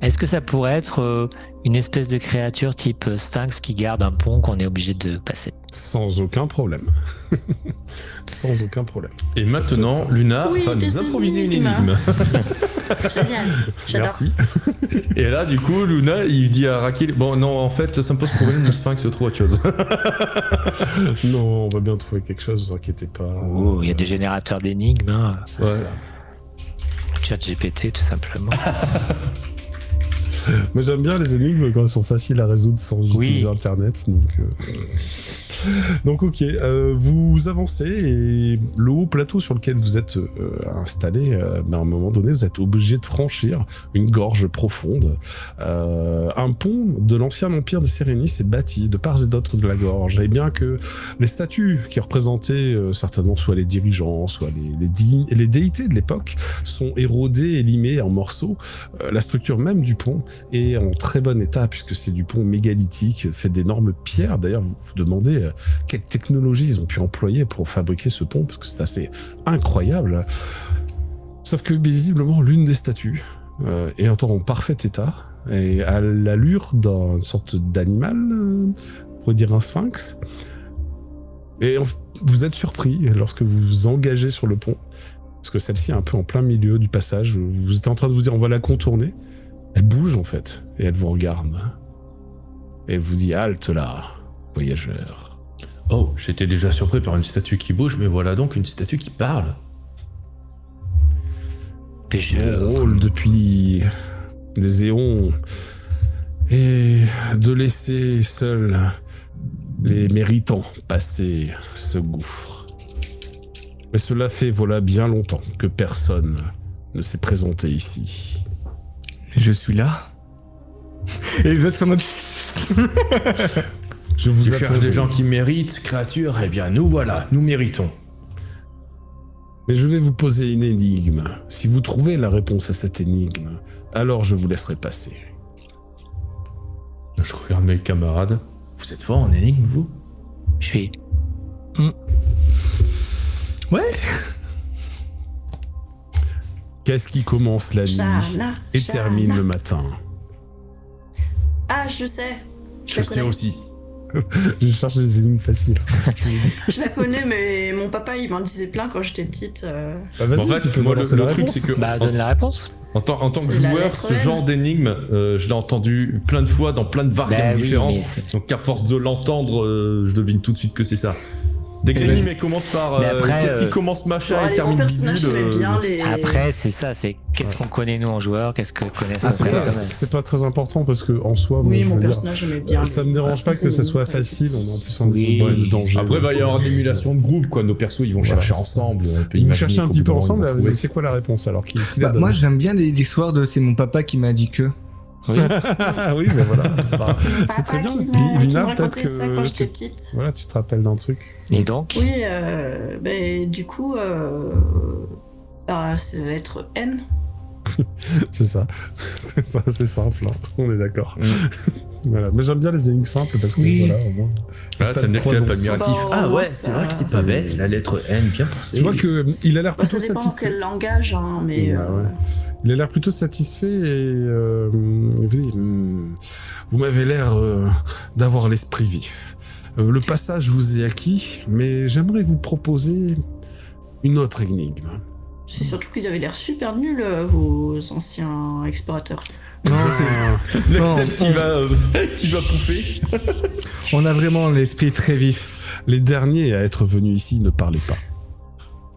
est-ce que ça pourrait être une espèce de créature type sphinx qui garde un pont qu'on est obligé de passer? Sans aucun problème. Sans aucun problème. Et maintenant, Luna Oui, va des nous improviser une énigmes. énigme. Génial. J'adore. Merci. Et là, du coup, Luna, il dit à Rakil, bon, non, en fait, ça me pose problème, le sphinx trouve autre chose. Non, on va bien trouver quelque chose, vous inquiétez pas. Oh, il y a des générateurs d'énigmes, hein. C'est Ouais. ça. Chat GPT, tout simplement. Moi j'aime bien les énigmes quand elles sont faciles à résoudre sans Oui. utiliser internet. Donc, Donc ok, vous avancez et le haut plateau sur lequel vous êtes installé, à un moment donné, vous êtes obligé de franchir une gorge profonde. Un pont de l'ancien empire des Sérénis est bâti de part et d'autre de la gorge, et bien que les statues qui représentaient certainement soit les dirigeants, soit les déités de l'époque sont érodées et limées en morceaux, la structure même du pont est en très bon état puisque c'est du pont mégalithique fait d'énormes pierres. D'ailleurs, vous vous demandez quelle technologie ils ont pu employer pour fabriquer ce pont, parce que c'est assez incroyable. Sauf que visiblement, l'une des statues est encore en parfait état et à l'allure d'une sorte d'animal, on pourrait dire un sphinx. Et vous êtes surpris lorsque vous vous engagez sur le pont, parce que celle-ci est un peu en plein milieu du passage. Vous êtes en train de vous dire on va la contourner. Elle bouge en fait, et elle vous regarde. Et elle vous dit halte là, voyageur. Oh, j'étais déjà surpris par une statue qui bouge, mais voilà donc une statue qui parle. Mon rôle depuis des éons est de laisser seuls les méritants passer ce gouffre. Mais cela fait voilà bien longtemps que personne ne s'est présenté ici. Je suis là. Et les autres sont en mode... Je vous Tu cherches des gens qui méritent, créature, eh bien nous voilà, nous méritons. Mais je vais vous poser une énigme. Si vous trouvez la réponse à cette énigme, alors je vous laisserai passer. Je regarde mes camarades. Vous êtes fort en énigme, vous? Je suis. Ouais. Qu'est-ce qui commence la nuit Shana, et Shana. termine le matin? Ah, je sais. Je sais aussi. Je cherche des énigmes faciles. Je la connais, mais mon papa, il m'en disait plein quand j'étais petite. Bah, vas-y, En fait, tu peux moi, balancer le la truc, réponse. c'est que Bah, donne la réponse. en tant que C'est la joueur, lettre ce N. genre d'énigme, je l'ai entendu plein de fois dans plein de variantes Bah oui, différentes. mais c'est- Donc à force de l'entendre, je devine tout de suite que c'est ça. Dès que Mais l'énigme elle commence par mais après, qu'est-ce qui commence machin et Les termine bons personnages, bidule, j'aimais bien les. Après, c'est ça, c'est qu'est-ce qu'on connaît nous en joueurs, qu'est-ce que connaissent Ah, nos c'est ça, personnages. c'est pas très important parce que en soi, Oui, bon, je mon veux dire, personnage, j'aimais bien. ça me dérange pas que ce soit facile, on est en plus en Oui. de danger. Après, il va y avoir une émulation de groupe, quoi. Nos persos, ils vont Voilà, chercher c'est ensemble. On peut Vous imaginer cherchez un qu'au petit bout peu d'un moment, ensemble, ils vont vas-y, trouver. c'est quoi la réponse alors qui la Bah, donne moi, j'aime bien l'histoire de... C'est mon papa qui m'a dit que... Oui. Ah oui, mais voilà. C'est très bien. Lina, peut-être ça quand que j'étais petite. voilà, tu te rappelles d'un truc. Et donc, Oui, ben, du coup, c'est la lettre N. C'est ça. C'est ça, c'est simple, hein. On est d'accord. Voilà. Mais j'aime bien les énigmes simples parce que voilà, au moins. Ah, c'est pas t'aimes de bien que t'es pas croisance. admiratif. Bah, Ah ouais, ça- c'est vrai que c'est pas bête. La lettre N, bien pensé. Tu vois que il a l'air Bah, ça plutôt dépend satisfait. quel langage, hein, mais. Bah ouais. Il a l'air plutôt satisfait et il vous dit, vous m'avez l'air d'avoir l'esprit vif. Le passage vous est acquis, mais j'aimerais vous proposer une autre énigme. C'est surtout qu'ils avaient l'air super nuls, vos anciens explorateurs. Non, c'est... Non, L'actel qui va pouffer. on a vraiment l'esprit très vif. Les derniers à être venus ici ne parlaient pas.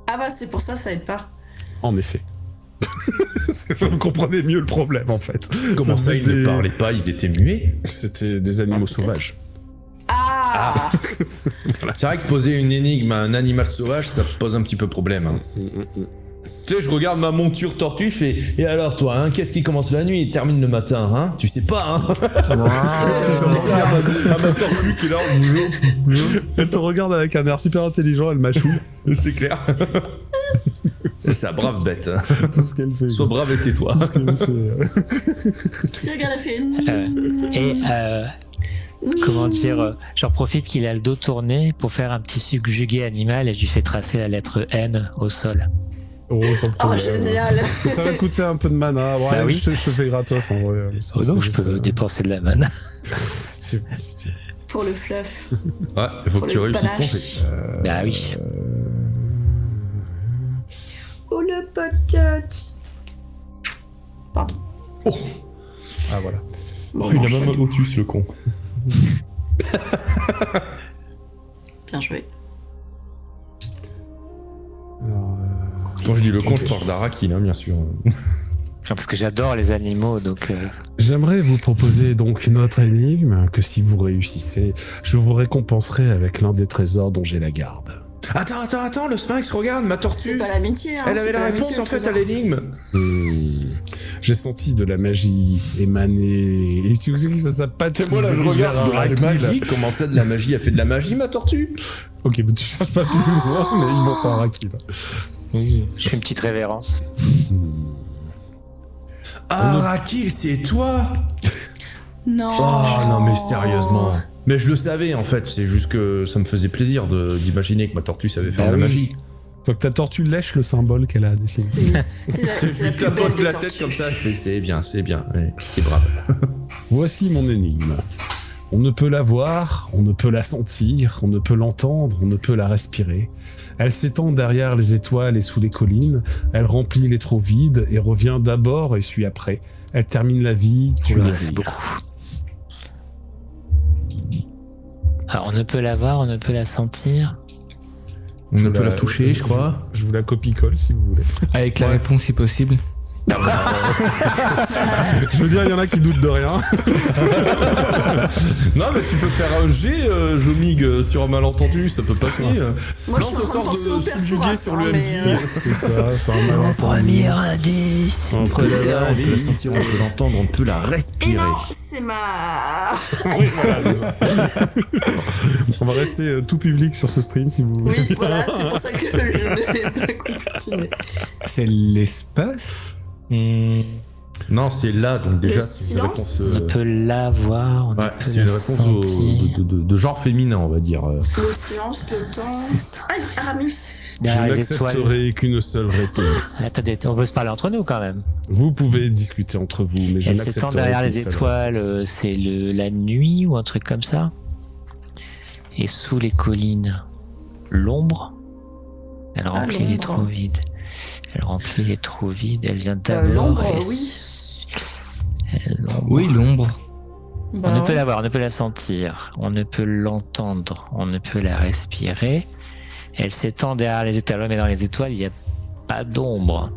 Ah bah, c'est pour ça, ça aide pas. En effet. Vous comprenez mieux le problème en fait. Comment ça, faisait ils ne parlaient pas, ils étaient muets? C'était des animaux Ah, peut-être. sauvages. Ah, C'est vrai que poser une énigme à un animal sauvage, ça pose un petit peu problème. Hein. Tu sais, je regarde ma monture tortue, je fais « Et alors toi, hein, qu'est-ce qui commence la nuit et termine le matin, hein? Tu sais pas, hein ?» ma tortue qui est là, Elle te regarde avec un air super intelligent, elle mâchoue. c'est clair. C'est ça, brave bête. Hein. Tout ce qu'elle fait. Sois brave et tais-toi. Tout ce qu'elle fait. si regarde, elle fait. comment dire, j'en profite qu'il a le dos tourné pour faire un petit subjugué animal et je lui fais tracer la lettre N au sol. Oh, sans Oh, problème. génial! Ça va coûter un peu de mana. Ouais, Bah oui. je te fais gratos en vrai. Oh non, je peux dépenser de la mana. Si tu veux, si tu veux. Pour le fluff. Ouais, il faut que Pour tu le réussisses ton panache. fait. Bah oui. Oh, le pote! Pardon. Ah voilà. Bon, Il non, a je même un fais- lotus, le con. Bien joué. Alors, Quand je dis le con, je parle d'Araki, hein, bien sûr. Parce que j'adore les animaux, donc... J'aimerais vous proposer donc une autre énigme que si vous réussissez, je vous récompenserai avec l'un des trésors dont j'ai la garde. Attends, le sphinx, regarde, ma C'est tortue. pas l'amitié, hein. Elle c'est avait pas la réponse l'amitié, en fait le à l'énigme. J'ai senti de la magie émaner. Et tu sais que ça pas C'est moi là, je regarde de la magie. Comment ça, de la magie? Elle fait de la magie, ma tortue? Ok, mais tu cherches pas plus loin, mais ils vont faire Araki là. Je fais une petite révérence. Ah, Rakil, c'est toi? Non. Oh non, mais sérieusement. Mais je le savais en fait, c'est juste que ça me faisait plaisir d'imaginer que ma tortue savait faire de la magie. Faut que ta tortue lèche le symbole qu'elle a dessiné. C'est la Je plus belle tapote des la tortues. tête comme ça, je fais c'est bien, ouais, t'es brave. Voici mon énigme. On ne peut la voir, on ne peut la sentir, on ne peut l'entendre, on ne peut la respirer. Elle s'étend derrière les étoiles et sous les collines, elle remplit les trous vides et revient d'abord et suit après. Elle termine la vie, tu le c'est rires. beaucoup. Alors, on ne peut la voir, on ne peut la sentir. On ne peut la toucher, je crois. Je vous la copie-colle si vous voulez. Avec la réponse si possible. Je veux dire, il y en a qui doutent de rien. Non, mais tu peux faire un G, Jomig, sur un malentendu, ça peut passer. Moi, Non, je suis ce en train de sort penser au de père subjuguer Fouras, sur hein, le mais, MJ. C'est ça, c'est un malentendu. indice. On peut la voir, on peut la sentir, on peut l'entendre, on peut la Et respirer. non, c'est ma... Oui, voilà, c'est ça. On va rester tout public sur ce stream si vous voulez. Oui, voilà, c'est pour ça que je n'ai pas continué. C'est l'espace. Non, c'est là, donc déjà, Le c'est une silence. réponse. On peut la voir, on Ouais, peut c'est la une réponse sentir. de genre féminin, on va dire. Le silence, le temps... Aïe, Aramis. Je Derrière les étoiles. n'accepterai qu'une seule réponse. Attendez, on peut se parler entre nous quand même. Vous pouvez discuter entre vous, mais je Elle n'accepterai s'étend derrière les qu'une seule étoiles, réponse. c'est la nuit ou un truc comme ça. Et sous les collines, l'ombre. Elle remplit les l'ombre. trous vides. Elle remplit les trous vides. Elle vient d'abord. L'ombre, et oui. L'ombre. Oui, l'ombre. Bah, On ne peut la voir, on ne peut la sentir, on ne peut l'entendre, on ne peut la respirer. Elle s'étend derrière les étoiles, mais dans les étoiles, il n'y a pas d'ombre.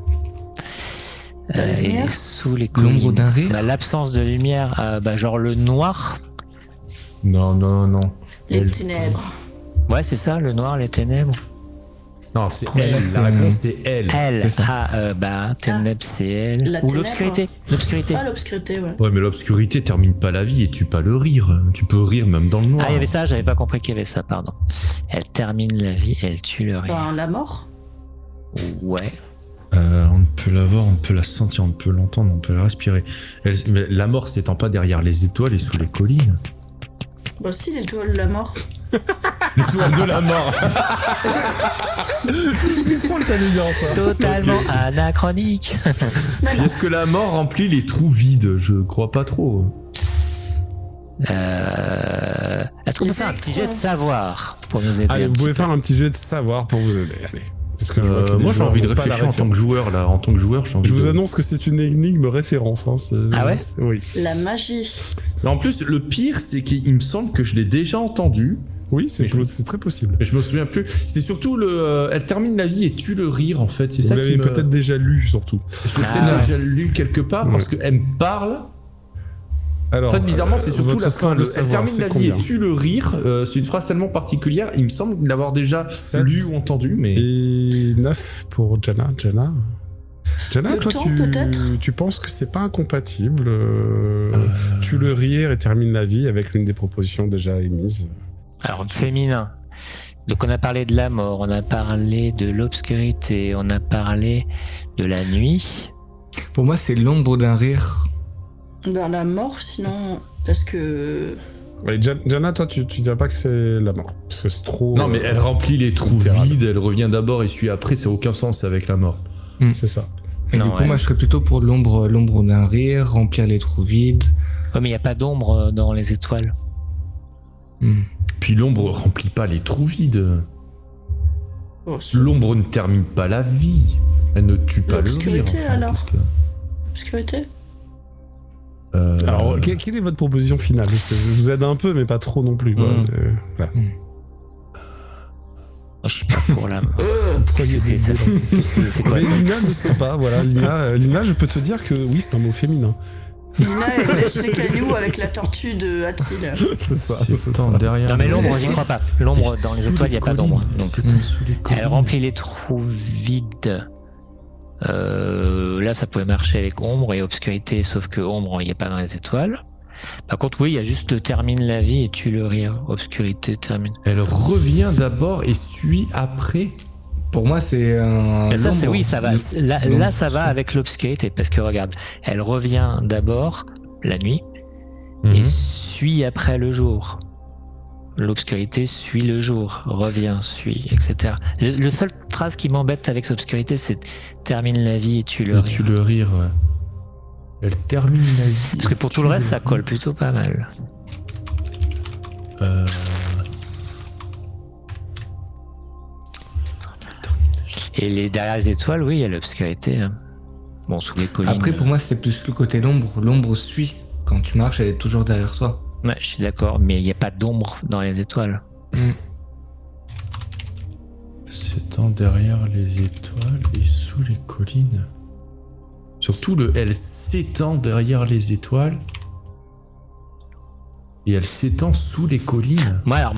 La Et lumière. sous les collines, L'ombre d'un rire. on a l'absence de lumière, genre le noir. Non. Les Elle- ténèbres. Ouais, c'est ça, le noir, les ténèbres. Non, c'est Ouais, elle. là, La c'est- réponse, c'est elle. Elle, c'est ça. ténèbres, c'est elle. La Ou ténèbre. l'obscurité. L'obscurité. Ah, l'obscurité, ouais. Ouais, mais l'obscurité termine pas la vie et tue pas le rire. Tu peux rire même dans le noir. Ah, il y avait ça, j'avais pas compris qu'il y avait ça, pardon. Elle termine la vie, elle tue le rire. Ben, la mort. Ouais. On peut la voir, on peut la sentir, on peut l'entendre, on peut la respirer. Mais la mort s'étend pas derrière les étoiles et sous les collines. Bah si, l'étoile de la mort. L'étoile de la mort. Totalement anachronique. Est-ce que la mort remplit les trous vides? Je crois pas trop. Est-ce qu'on peut Les faire un petit jet de écrans. savoir pour nous aider Allez, un vous petit pouvez peu. faire un petit jet de savoir pour vous aider. Allez. Parce que je vois que les Moi j'ai joueurs envie de n'ont pas la réfléchir en tant que référence. joueur là. En tant que joueur, j'ai envie Je vous de- annonce que c'est une énigme référence. Hein. Ah ouais Oui. La magie. Mais en plus, le pire, c'est qu'il me semble que je l'ai déjà entendu. Oui, c'est Mais c'est très possible. Mais je me souviens plus. C'est surtout le. Elle termine la vie et tue le rire en fait. C'est Vous ça qui l'avez me. peut-être déjà lu surtout. Je l'ai Ah peut-être ouais. déjà lu quelque part Ouais. parce qu'elle me parle. Alors, En fait, bizarrement, c'est surtout votre la score fin. de Elle savoir, termine c'est la vie combien et tue le rire. C'est une phrase tellement particulière. Il me semble l'avoir déjà Sept. lu ou entendu, mais. Et 9 pour Jana. Jana, Le toi, temps, peut-être tu penses que c'est pas incompatible Tu le rire et termine la vie avec l'une des propositions déjà émises. Alors, féminin. Donc, on a parlé de la mort, on a parlé de l'obscurité, on a parlé de la nuit. Pour moi, c'est l'ombre d'un rire. Ben, la mort, sinon... Parce que... Ouais, Jana, toi, tu dirais pas que c'est la mort. Parce que c'est trop. Non, mais elle remplit les trous littéral. vides. Elle revient d'abord et suit après. Ça n'a aucun sens avec la mort. C'est ça. Et Non, du coup, ouais. moi, je serais plutôt pour l'ombre d'un rire, remplir les trous vides. Ouais, mais il n'y a pas d'ombre dans les étoiles. Puis l'ombre remplit pas les trous vides. Oh, si. L'ombre ne termine pas la vie. Elle ne tue pas le rire. L'obscurité, enfin, alors. parce que- Obscurité. Alors, quelle est votre proposition finale? Parce que je vous aide un peu, mais pas trop non plus. Quoi. Mm. Voilà. Je suis pas pour la mort. pourquoi il y a des C'est dés dans ça. c'est quoi Mais ça? Lina ne sait pas, voilà. Lina, je peux te dire que oui, c'est un mot féminin. Lina, elle lèche les cailloux avec la tortue de Attila. C'est ça. c'est ça. S'étend derrière. Non mais les- l'ombre, j'y crois pas. L'ombre dans les Sous étoiles, il n'y a pas d'ombre. collines. Donc, S'étend sous les collines. elle remplit les trous vides. Là, ça pouvait marcher avec ombre et obscurité, sauf que ombre, il n'y a pas dans les étoiles. Par contre, oui, il y a juste termine la vie et tue le rire. Obscurité, termine. Elle revient d'abord et suit après. Pour moi, c'est un. Mais ça, c'est l'ombre. oui, ça va. Là, l'ombre, ça va c'est- avec l'obscurité, parce que regarde, elle revient d'abord la nuit et suit après le jour. L'obscurité suit le jour, revient, suit, etc. Le seul phrase qui m'embête avec l'obscurité, c'est termine la vie et tue le Et rire. tu le rire, ouais. Elle termine la vie. Parce que pour tout le reste, ça colle plutôt pas mal. Et derrière les étoiles, oui, il y a l'obscurité. Hein. Bon, sous les collines. Après, pour moi, c'était plus le côté l'ombre. L'ombre suit. Quand tu marches, elle est toujours derrière toi. Ouais, je suis d'accord, mais il n'y a pas d'ombre dans les étoiles. S'étend derrière les étoiles et sous les collines. Surtout elle s'étend derrière les étoiles. Et elle s'étend sous les collines. Moi, alors,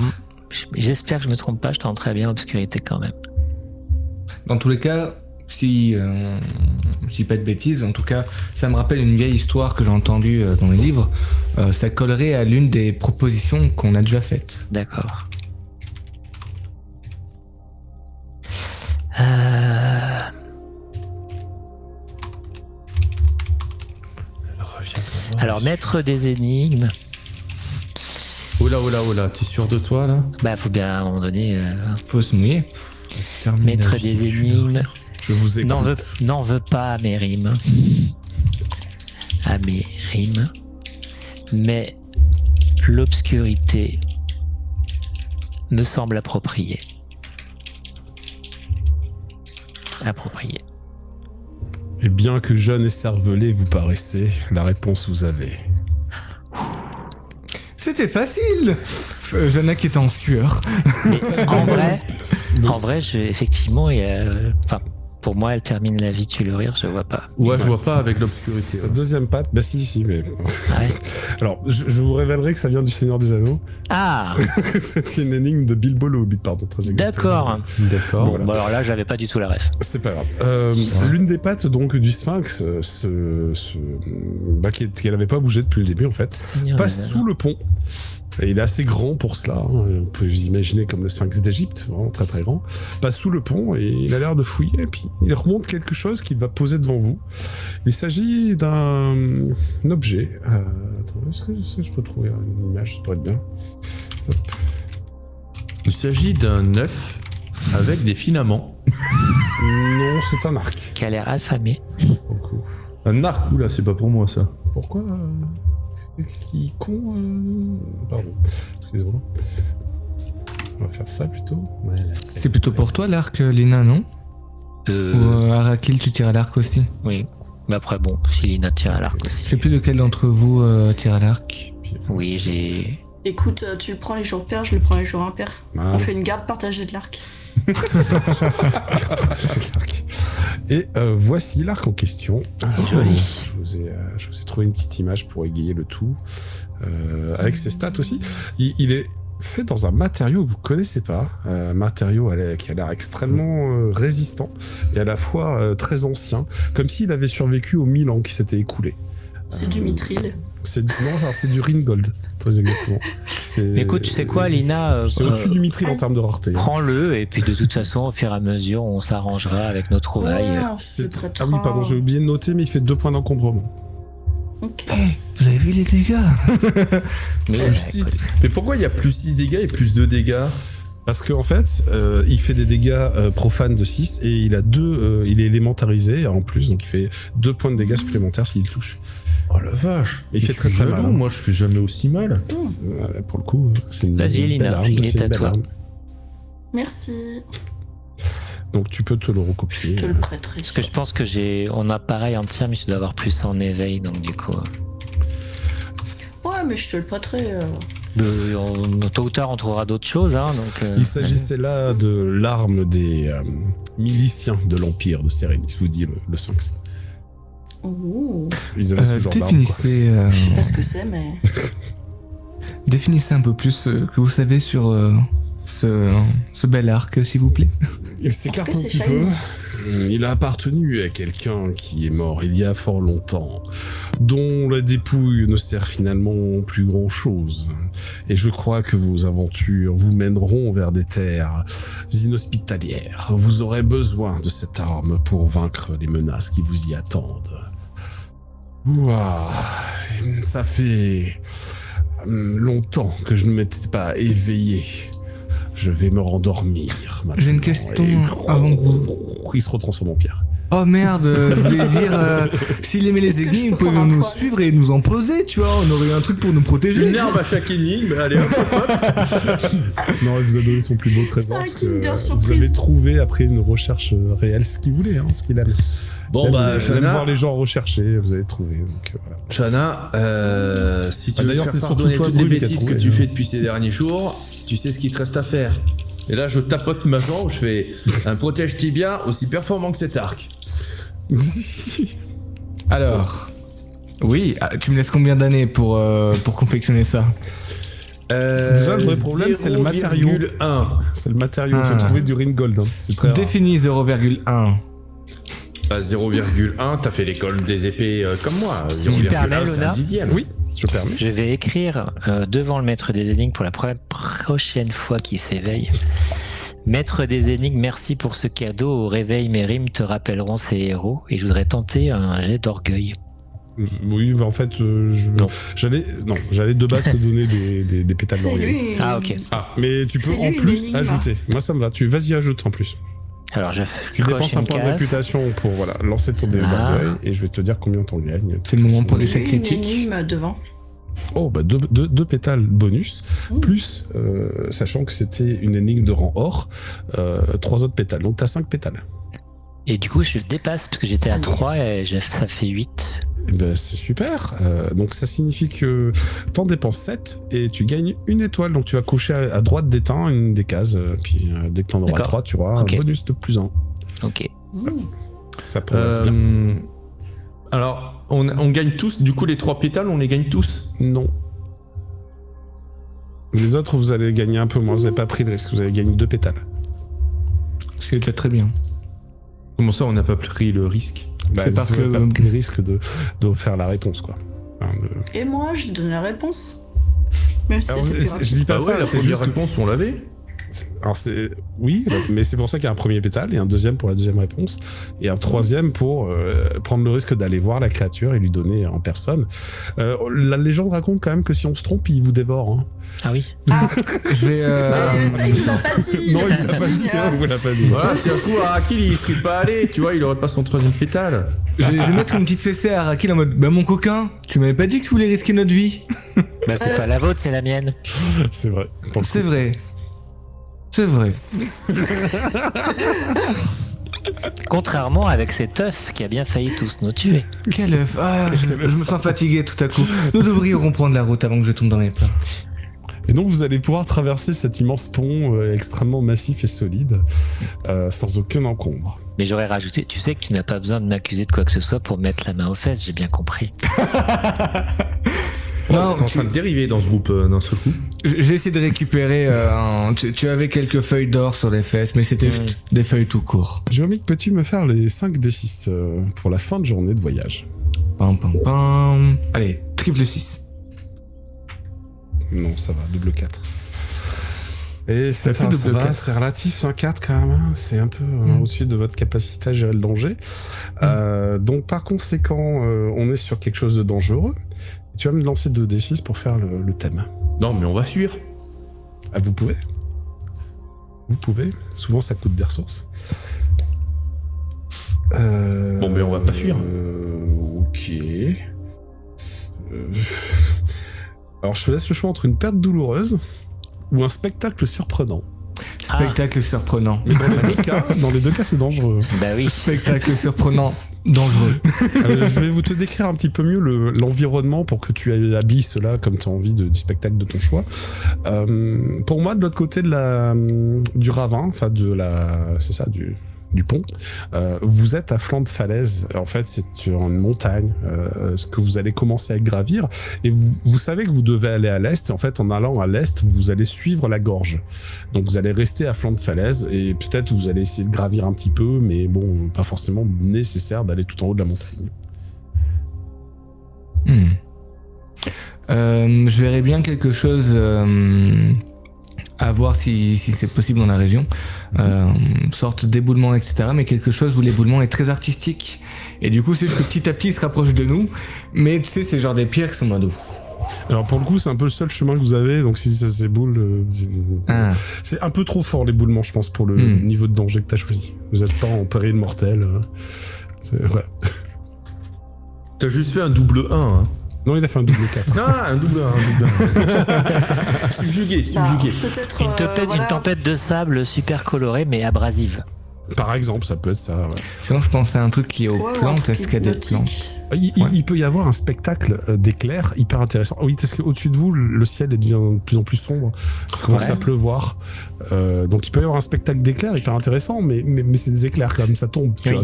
j'espère que je me trompe pas, je tente très bien l'obscurité quand même. Dans tous les cas, si je dis pas de bêtises, en tout cas, ça me rappelle une vieille histoire que j'ai entendue dans les livres. Ça collerait à l'une des propositions qu'on a déjà faites. D'accord. Elle revient d'abord. Alors, maître des énigmes, Oh là, t'es sûr de toi là? bah, faut bien à un moment donné. Faut se mouiller. Termine Maître la vie, des tu le énigmes. rire. Je vous écoute. N'en veux pas à mes rimes. À mes rimes. Mais l'obscurité me semble appropriée. Appropriée. Et bien que jeune et cervelé vous paraissez, la réponse vous avez. C'était facile. Jana qui est en sueur. Mais en vrai, effectivement, enfin, pour moi, elle termine la vie, tue le rire, je vois pas. Ouais, je vois pas avec l'obscurité. Sa ouais. deuxième patte, bah si, mais... Ouais. Alors, je vous révélerai que ça vient du Seigneur des Anneaux. Ah, C'est une énigme de Bilbo le Hobbit, pardon, très exactement. d'accord. D'accord. Voilà. Bon, alors là, j'avais pas du tout la ref. C'est pas grave. L'une des pattes donc du Sphinx, qu'elle avait pas bougé depuis le début en fait, Seigneur passe des sous le pont. Et il est assez grand pour cela. Hein. On peut vous imaginer comme le Sphinx d'Égypte, vraiment très très grand. Passe sous le pont et il a l'air de fouiller. Et puis il remonte quelque chose qu'il va poser devant vous. Il s'agit d'un objet. Attends, est-ce que je peux trouver une image? Ça pourrait être bien. Hop. Il s'agit d'un œuf avec des filaments. Non, c'est un arc. Qui a l'air affamé. Pour le coup. Un arc, oula, c'est pas pour moi ça. Pourquoi c'est qui con Pardon, excusez-moi. On va faire ça plutôt. Voilà. C'est plutôt pour toi l'arc, Lina, non? Ou Arakil, tu tires à l'arc aussi? Oui. Mais après, bon, si Lina tire à l'arc Je aussi. sais plus lequel d'entre vous tire à l'arc. Oui, j'ai. Écoute, tu le prends les jours pairs, je le prends les jours impairs. Ah. On fait une garde partagée de l'arc. Et voici l'arc en question. Joli. Je vous ai trouvé une petite image pour égayer le tout. Avec ses stats aussi. Il est fait dans un matériau que vous connaissez pas. Un matériau qui a l'air extrêmement résistant et à la fois très ancien. Comme s'il avait survécu aux 1000 ans qui s'étaient écoulés. C'est du mithril. C'est du Ringold, très exactement. Mais écoute, tu sais quoi, Lina, C'est au-dessus du mithril en termes de rareté. prends-le et puis de toute façon, au fur et à mesure, on s'arrangera avec nos trouvailles. Ouais, Ah oui, pardon, j'ai oublié de noter, mais il fait 2 points d'encombrement. Ok. Vous avez vu les dégâts? Mais, Plus six- Mais pourquoi il y a plus 6 dégâts et plus 2 dégâts? Parce qu'en fait, il fait des dégâts profanes de 6 et il a il est élémentarisé en plus, donc il fait 2 points de dégâts supplémentaires s'il touche. Oh la vache. Il fait très, très mal, hein. Moi, je fais jamais aussi mal. Pour le coup, c'est une Vas-y, belle Lina, arme, il est c'est une à belle toi. arme. Merci. Donc tu peux te le recopier. Je te le prêterai. Parce que je pense que on a pareil en tir, mais tu dois avoir plus en éveil, donc du coup. Ouais, mais je te le prêterai. Tôt ou tard, on trouvera d'autres choses. Hein, donc, Il s'agissait là de l'arme des miliciens de l'Empire de Sérénis, vous dit le Sphinx. Ouh. Ils avaient ce genre d'arme, Définissez, Je sais pas ce que c'est, mais. définissez un peu plus ce que vous savez sur ce bel arc, s'il vous plaît. Il s'écarte Est-ce un que petit c'est peu. shiny? Il a appartenu à quelqu'un qui est mort il y a fort longtemps, dont la dépouille ne sert finalement plus grand chose. Et je crois que vos aventures vous mèneront vers des terres inhospitalières. Vous aurez besoin de cette arme pour vaincre les menaces qui vous y attendent. Ouah, ça fait longtemps que je ne m'étais pas éveillé. Je vais me rendormir maintenant. J'ai une question avant que vous... Il se retransforme en pierre. Oh merde, je voulais dire, s'il aimait les énigmes, vous pouvez prendre un nous poil. suivre et nous en poser, tu vois, on aurait eu un truc pour nous protéger. Une herbe à chaque énigme, allez hop. Non, il vous a donné son plus beau trésor. C'est un parce que Kinder vous Surprise. avez trouvé, après une recherche réelle, ce qu'il voulait, ce qu'il aime. Bon Il bah, aime Shana, voir les gens rechercher, vous avez trouvé. Donc, voilà. Shana, si tu Ah, veux te d'ailleurs, faire c'est surtout pardonner toi, toutes les Brûle, qui a bêtises que trouvé, tu hein. fais depuis ces derniers jours, tu sais ce qu'il te reste à faire. Et là, je tapote ma jambe, je fais un protège tibia aussi performant que cet arc. Alors, oui, tu me laisses combien d'années pour confectionner ça? Déjà, le vrai problème, c'est le matériau. 0,1. C'est le matériau. Il Ah. faut trouver du ring gold. C'est très rare. Définis 0,1. Bah, 0,1, t'as fait l'école des épées comme moi. Si tu 0,1, permets, c'est un Lona. dixième. Oui, je permets. Je vais écrire devant le maître des énigmes pour la prochaine fois qu'il s'éveille. Maître des énigmes, merci pour ce cadeau. Au réveil, mes rimes te rappelleront ces héros. Et je voudrais tenter un jet d'orgueil. Oui, bah, en fait, Non. j'allais de base te donner des pétales C'est d'orgueil. lui. Ah, ok. Ah, mais tu peux C'est en lui, plus l'énigme. ajouter. Moi, ça me va. Vas-y, ajoute en plus. Alors, je Tu coche dépenses un une point de case. réputation pour lancer ton dé Ah. d'orgueil et je vais te dire combien t'en gagnes. C'est le moment pour Il y a l'échec eu une critique. énigme devant. Oh, bah deux pétales bonus, Mmh. plus, sachant que c'était une énigme de rang or, 3 autres pétales. Donc t'as 5 pétales. Et du coup, je dépasse parce que j'étais à 3 et ça fait 8. Eh ben, c'est super. Donc ça signifie que t'en dépenses 7 et tu gagnes une étoile. Donc tu vas cocher à droite d'éteint une des cases. Puis dès que t'en auras D'accord. 3, tu auras Ok. un bonus de plus 1. Ok. Ça progresse bien. Alors, on gagne tous, du coup, les 3 pétales, on les gagne tous. Non. Les autres, vous allez gagner un peu moins. Vous n'avez pas pris le risque. Vous allez gagner 2 pétales. C'est déjà très bien. Comment ça, on n'a pas pris le risque? Bah, C'est parce vous avez que- pas pris le risque de faire la réponse, quoi. Enfin, Et moi, je donne la réponse. Même si Alors, c'était plus je rapide. dis pas Bah ça, ouais, la c'est première juste que- réponse, on l'avait. Alors oui, mais c'est pour ça qu'il y a un premier pétale et un deuxième pour la deuxième réponse et un troisième pour prendre le risque d'aller voir la créature et lui donner en personne. La légende raconte quand même que si on se trompe, il vous dévore. Hein. Ah oui. Ah, Je vais. ça, il nous l'a pas dit. Non, il vous l'a pas dit. Hein, il vous l'a pas dit. Voilà, si ça se trouve, Arakil, il serait pas allé, tu vois, il aurait pas son troisième pétale. Je vais mettre une petite fessée à Arakil en mode bah mon coquin, tu m'avais pas dit que tu voulais risquer notre vie. Bah, c'est pas la vôtre, c'est la mienne. C'est vrai. Pour le coup. C'est vrai. C'est vrai. Contrairement avec cet œuf qui a bien failli tous nous tuer. Quel œuf. Ah, je me sens fatigué tout à coup. Nous devrions reprendre la route avant que je tombe dans les plats. Et donc vous allez pouvoir traverser cet immense pont extrêmement massif et solide sans aucun encombre. Mais j'aurais rajouté, tu sais que tu n'as pas besoin de m'accuser de quoi que ce soit pour mettre la main aux fesses, j'ai bien compris. Non, C'est en train de dériver dans ce groupe d'un seul coup. j'ai essayé de récupérer. Tu avais quelques feuilles d'or sur les fesses, mais c'était juste des feuilles tout court. Jérôme, peux-tu me faire les 5 D6 pour la fin de journée de voyage? Pam pam pam. Allez, triple 6. Non, ça va, double 4. Et c'est fait double 4. c'est relatif, c'est un 4 quand même, hein. C'est un peu au-dessus de votre capacité à gérer le danger. Donc par conséquent, on est sur quelque chose de dangereux. Tu vas me lancer 2d6 pour faire le thème. Non, mais on va fuir. Ah, vous pouvez. Vous pouvez. Souvent, ça coûte des ressources. Bon, mais on va pas fuir. Ok. Alors, je te laisse le choix entre une perte douloureuse ou un spectacle surprenant. Spectacle surprenant. Mais dans les deux cas, c'est dangereux. Bah oui. Spectacle surprenant, dangereux. Je vais vous te décrire un petit peu mieux l'environnement pour que tu habilles cela comme tu as envie du spectacle de ton choix. Pour moi, de l'autre côté du ravin, enfin du pont, vous êtes à flanc de falaise. En fait, c'est sur une montagne ce que vous allez commencer à gravir, et vous savez que vous devez aller à l'est. En fait, en allant à l'est, vous allez suivre la gorge. Donc vous allez rester à flanc de falaise, et peut-être vous allez essayer de gravir un petit peu, mais bon, pas forcément nécessaire d'aller tout en haut de la montagne. Je verrais bien quelque chose à voir si c'est possible dans la région, sorte d'éboulement, etc. Mais quelque chose où l'éboulement est très artistique. Et du coup, c'est juste que petit à petit, il se rapproche de nous. Mais tu sais, c'est genre des pierres qui sont en mode... Alors pour le coup, c'est un peu le seul chemin que vous avez, donc si ça s'éboule... C'est un peu trop fort l'éboulement, je pense, pour le niveau de danger que t'as choisi. Vous êtes pas en péril mortel. Ouais. T'as juste fait un double 1, hein. Non, il a fait un double 4. Ah, un double 1. Subjugué. Peut-être, Une tempête de sable super colorée mais abrasive. Par exemple, ça peut être ça. Ouais. Sinon, je pense à un truc lié aux plantes. Est-ce qu'il y a des plantes? Il peut y avoir un spectacle d'éclairs hyper intéressant. Oui, parce qu'au-dessus de vous, le ciel devient de plus en plus sombre. Il commence à pleuvoir. Donc il peut y avoir un spectacle d'éclairs hyper intéressant, mais c'est des éclairs quand même, ça tombe. Tu vois.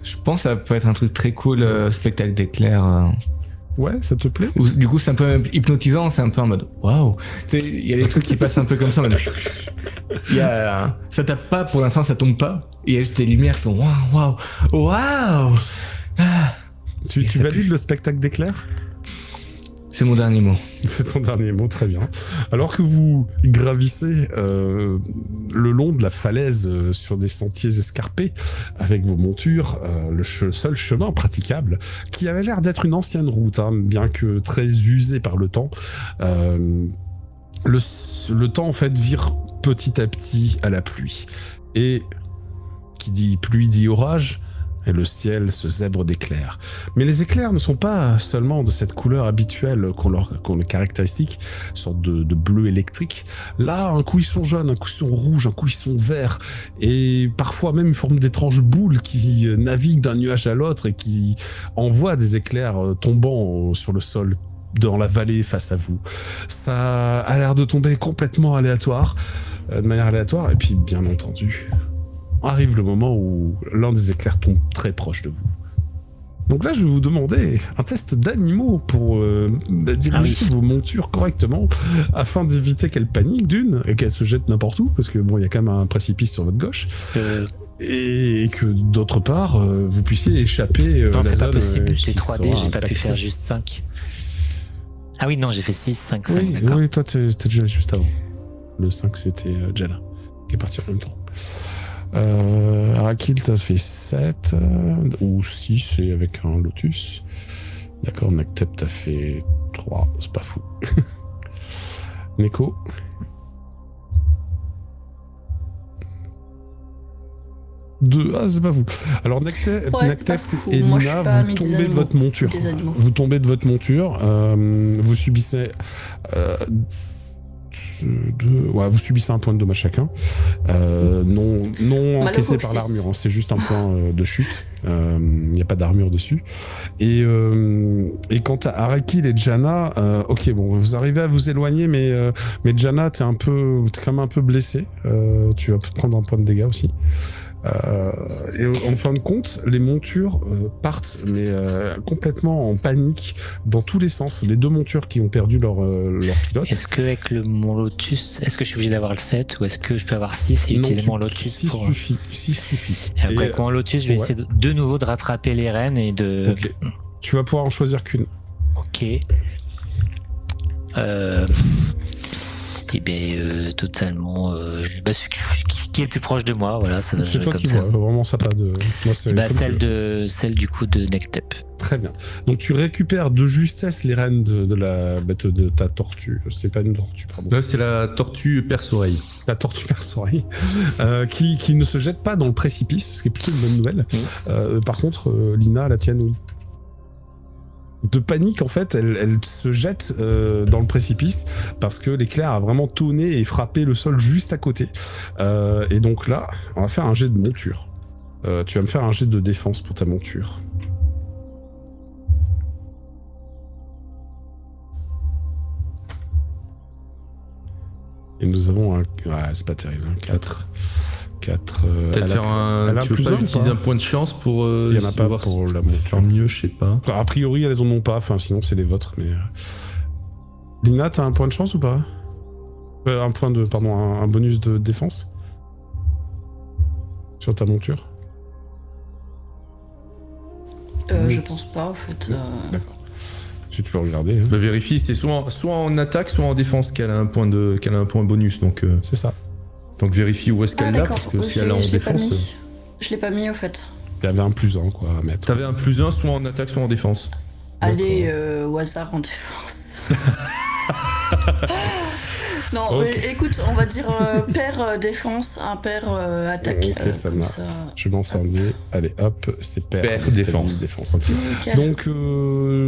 Je pense que ça peut être un truc très cool, spectacle d'éclairs. Ouais, ça te plaît? Du coup, c'est un peu hypnotisant, c'est un peu en mode waouh. Il y a des trucs qui passent un peu comme ça. Ça tape pas, pour l'instant, ça tombe pas. Il y a juste des lumières qui font waouh. Tu valides le spectacle d'éclairs? C'est mon dernier mot. C'est ton dernier mot, très bien. Alors que vous gravissez le long de la falaise sur des sentiers escarpés avec vos montures, le seul chemin praticable, qui avait l'air d'être une ancienne route, hein, bien que très usée par le temps, le temps en fait vire petit à petit à la pluie. Et qui dit pluie dit orage, et le ciel se zèbre d'éclairs. Mais les éclairs ne sont pas seulement de cette couleur habituelle qu'on les caractéristique, sorte de bleu électrique. Là, un coup ils sont jaunes, un coup ils sont rouges, un coup ils sont verts, et parfois même ils forment d'étranges boules qui naviguent d'un nuage à l'autre et qui envoient des éclairs tombant sur le sol dans la vallée face à vous. Ça a l'air de tomber complètement aléatoire, de manière aléatoire, et puis bien entendu... arrive le moment où l'un des éclairs tombe très proche de vous. Donc là, je vais vous demander un test d'animaux pour diriger vos montures correctement, afin d'éviter qu'elles paniquent d'une, et qu'elles se jettent n'importe où, parce que bon, il y a quand même un précipice sur votre gauche, et que d'autre part, vous puissiez échapper non, la c'est zone. pas possible, j'ai 3D, j'ai pas pu impactée. faire juste 5. Ah oui, non, j'ai fait 6, 5, 5, Oui, d'accord. oui, toi, t'es déjà juste avant. Le 5, c'était Jana, qui est parti en même temps. Arakil, t'as fait 7 ou 6 et avec un lotus. D'accord, Naktep, t'as fait 3, c'est pas fou. Neko. C'est pas vous. Alors Naktep et Moi, Lina, pas vous mis des tombez de animaux. votre monture. Des animaux. Vous tombez de votre monture. Vous subissez vous subissez un point de dommage chacun, non encaissé par l'armure, hein, c'est juste un point de chute, il n'y a pas d'armure dessus. Et quant à Arakil et Jana, ok, bon, vous arrivez à vous éloigner, mais Jana, t'es quand même un peu blessé, tu vas prendre un point de dégâts aussi. Et en fin de compte, les montures partent, mais complètement en panique dans tous les sens. Les deux montures qui ont perdu leur pilote. Est-ce que avec mon lotus, est-ce que je suis obligé d'avoir le 7 ou est-ce que je peux avoir 6 et utiliser mon lotus 6 pour... suffit. 6 suffit. Et après, avec mon lotus, je vais essayer de nouveau de rattraper les rennes et de... Ok. Tu vas pouvoir en choisir qu'une. Ok. Totalement... qui est le plus proche de moi, voilà. Ça, c'est toi comme qui ça. vois, vraiment ça pas de... Moi, c'est celle du coup de Nektep. Très bien. Donc tu récupères de justesse les rênes de ta tortue. C'est pas une tortue, pardon. Là, c'est la tortue perce-oreille. La tortue perce-oreille, qui ne se jette pas dans le précipice, ce qui est plutôt une bonne nouvelle. Par contre, Lina, la tienne, oui. de panique, en fait, elle se jette dans le précipice parce que l'éclair a vraiment tonné et frappé le sol juste à côté. Et donc là, on va faire un jet de monture. Tu vas me faire un jet de défense pour ta monture. Et nous avons un... Ouais, c'est pas terrible, hein. 4. Peut-être faire un... Tu veux pas utiliser un point de chance pour... Il y en a pas pour la monture. Faire mieux, je sais pas. A priori, elles en ont pas, enfin sinon c'est les vôtres, mais... Lina, t'as un point de chance ou pas? Un bonus de défense sur ta monture? Je pense pas, en fait. D'accord. Tu peux regarder. Hein. Bah, vérifie, c'est soit en attaque, soit en défense qu'elle a un point bonus. Donc, c'est ça. Donc vérifie où est-ce qu'elle l'a, parce que si elle est en défense... Je l'ai pas mis, au fait. Il y avait un +1, quoi, à mettre. T'avais un +1, soit en attaque, soit en défense. Allez, au hasard en défense. Non, Okay. écoute, on va dire paire défense, un paire attaque. Ok, ça marche. Je m'en scindais. Allez, hop, c'est paire défense. Okay. Donc,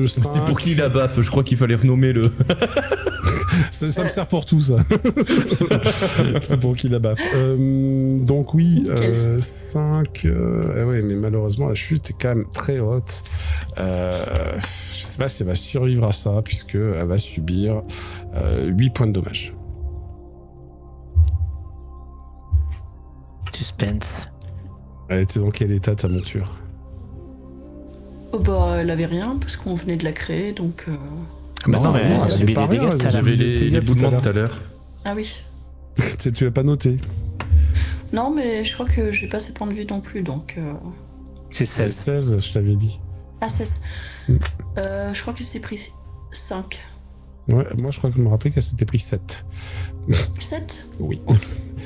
c'est pour qui la baffe? Je crois qu'il fallait renommer le... ça me sert pour tout, ça. C'est pour qui la baffe. Donc oui, 5... ouais, mais malheureusement, la chute est quand même très haute. Je sais pas si elle va survivre à ça, puisqu'elle va subir 8 points de dommage. Suspense. Elle était dans quel état, ta monture? Oh bah, elle avait rien, parce qu'on venait de la créer, donc... non, mais elle a subi des dégâts. Elle avait les boutements tout à l'heure. Ah oui. Tu l'as pas noté? Non, mais je crois que j'ai pas ses points de vue non plus, donc... C'est 16. 16, je t'avais dit. Ah, 16. Je crois que c'est pris 5. Ouais, moi je crois que je me rappelais qu'elle s'était pris 7. 7? Oui. Okay.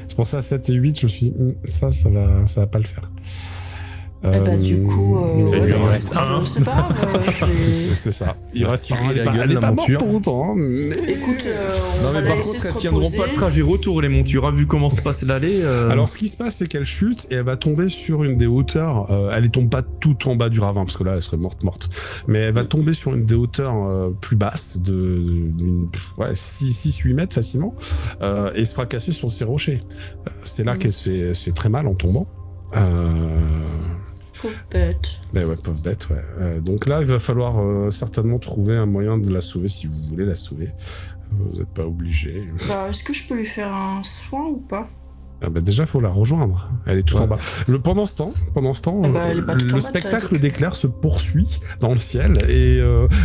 C'est pour ça, 7 et 8, je me suis dit, ça va pas le faire. Bah du coup, il lui en reste je sais pas. C'est ça. Il reste tirer un. la gueule, Elle est la pas morte monture. pour autant, hein, mais... Écoute, non mais par contre, elles tiendront pas le trajet retour, les montures, vu comment se passe l'allée. Alors ce qui se passe, c'est qu'elle chute et elle va tomber sur une des hauteurs. Elle ne tombe pas tout en bas du ravin, parce que là, elle serait morte. Mais elle va tomber sur une des hauteurs plus basses, de 6-8 mètres facilement, et se fracasser sur ces rochers. C'est là qu'elle se fait très mal en tombant. Pauvre bête. Mais ouais, pauvre bête, ouais. Donc là, il va falloir certainement trouver un moyen de la sauver si vous voulez la sauver. Vous n'êtes pas obligé. Bah, est-ce que je peux lui faire un soin ou pas? Déjà, il faut la rejoindre. Elle est tout en bas. Pendant ce temps, le spectacle d'éclairs se poursuit dans le ciel et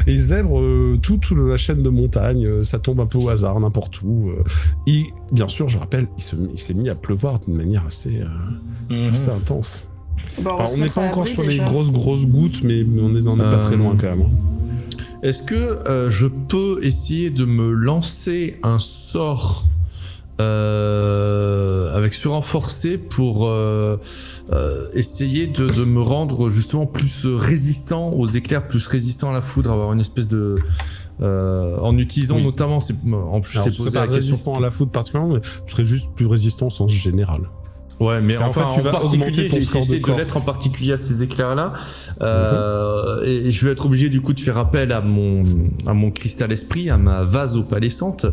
il zèbre toute la chaîne de montagnes. Ça tombe un peu au hasard, n'importe où. Et bien sûr, je rappelle, il s'est mis à pleuvoir d'une manière assez intense. Bah, on n'est pas encore sur les grosses gouttes, mais on est pas très loin quand même. Est-ce que je peux essayer de me lancer un sort avec surenforcé pour essayer de me rendre justement plus résistant aux éclairs, plus résistant à la foudre, avoir une espèce de... en utilisant notamment... En plus, je t'ai posé la question... résistant à la foudre particulièrement, mais tu serais juste plus résistant au sens général. Ouais, mais en fait, tu vas particulier, j'ai score essayé de l'être en particulier à ces éclairs-là, et je vais être obligé du coup de faire appel à mon cristal esprit, à ma vase opalescente,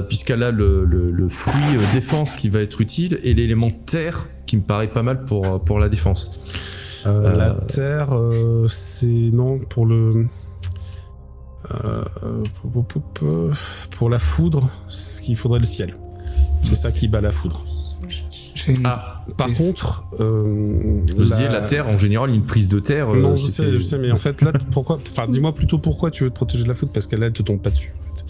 puisqu'elle a le fruit défense qui va être utile, et l'élément terre qui me paraît pas mal pour la défense. La terre, c'est non pour le pour la foudre, ce qu'il faudrait le ciel. C'est ça qui bat la foudre. Par contre, la terre en général, une prise de terre. Non, je sais, mais en fait là, pourquoi? Enfin, dis-moi plutôt pourquoi tu veux te protéger de la foudre, parce qu'elle te tombe pas dessus. En fait.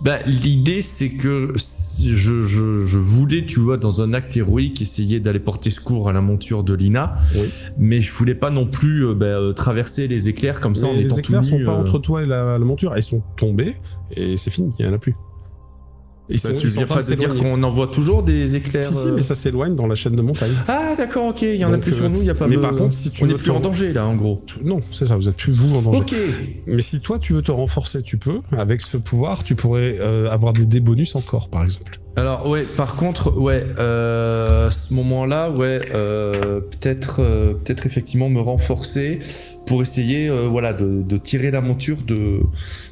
Bah, l'idée c'est que je voulais, tu vois, dans un acte héroïque, essayer d'aller porter secours à la monture de Lina, mais je voulais pas non plus traverser les éclairs comme ça en étant tout nu. Les éclairs sont pas entre toi et la monture, elles sont tombées et c'est fini, il y en a plus. Tu viens pas de dire qu'on envoie toujours des éclairs? Si, mais ça s'éloigne dans la chaîne de montagne. Ah d'accord, ok, il y en a plus sur nous, il y a pas. Mais par contre, si tu on est plus en danger là, en gros. Non, c'est ça, vous êtes plus vous en danger. Ok. Mais si toi tu veux te renforcer, tu peux. Avec ce pouvoir, tu pourrais avoir des dés bonus encore, par exemple. Alors ouais, par contre, ouais, à ce moment-là, ouais, peut-être effectivement me renforcer pour essayer, voilà, de tirer la monture de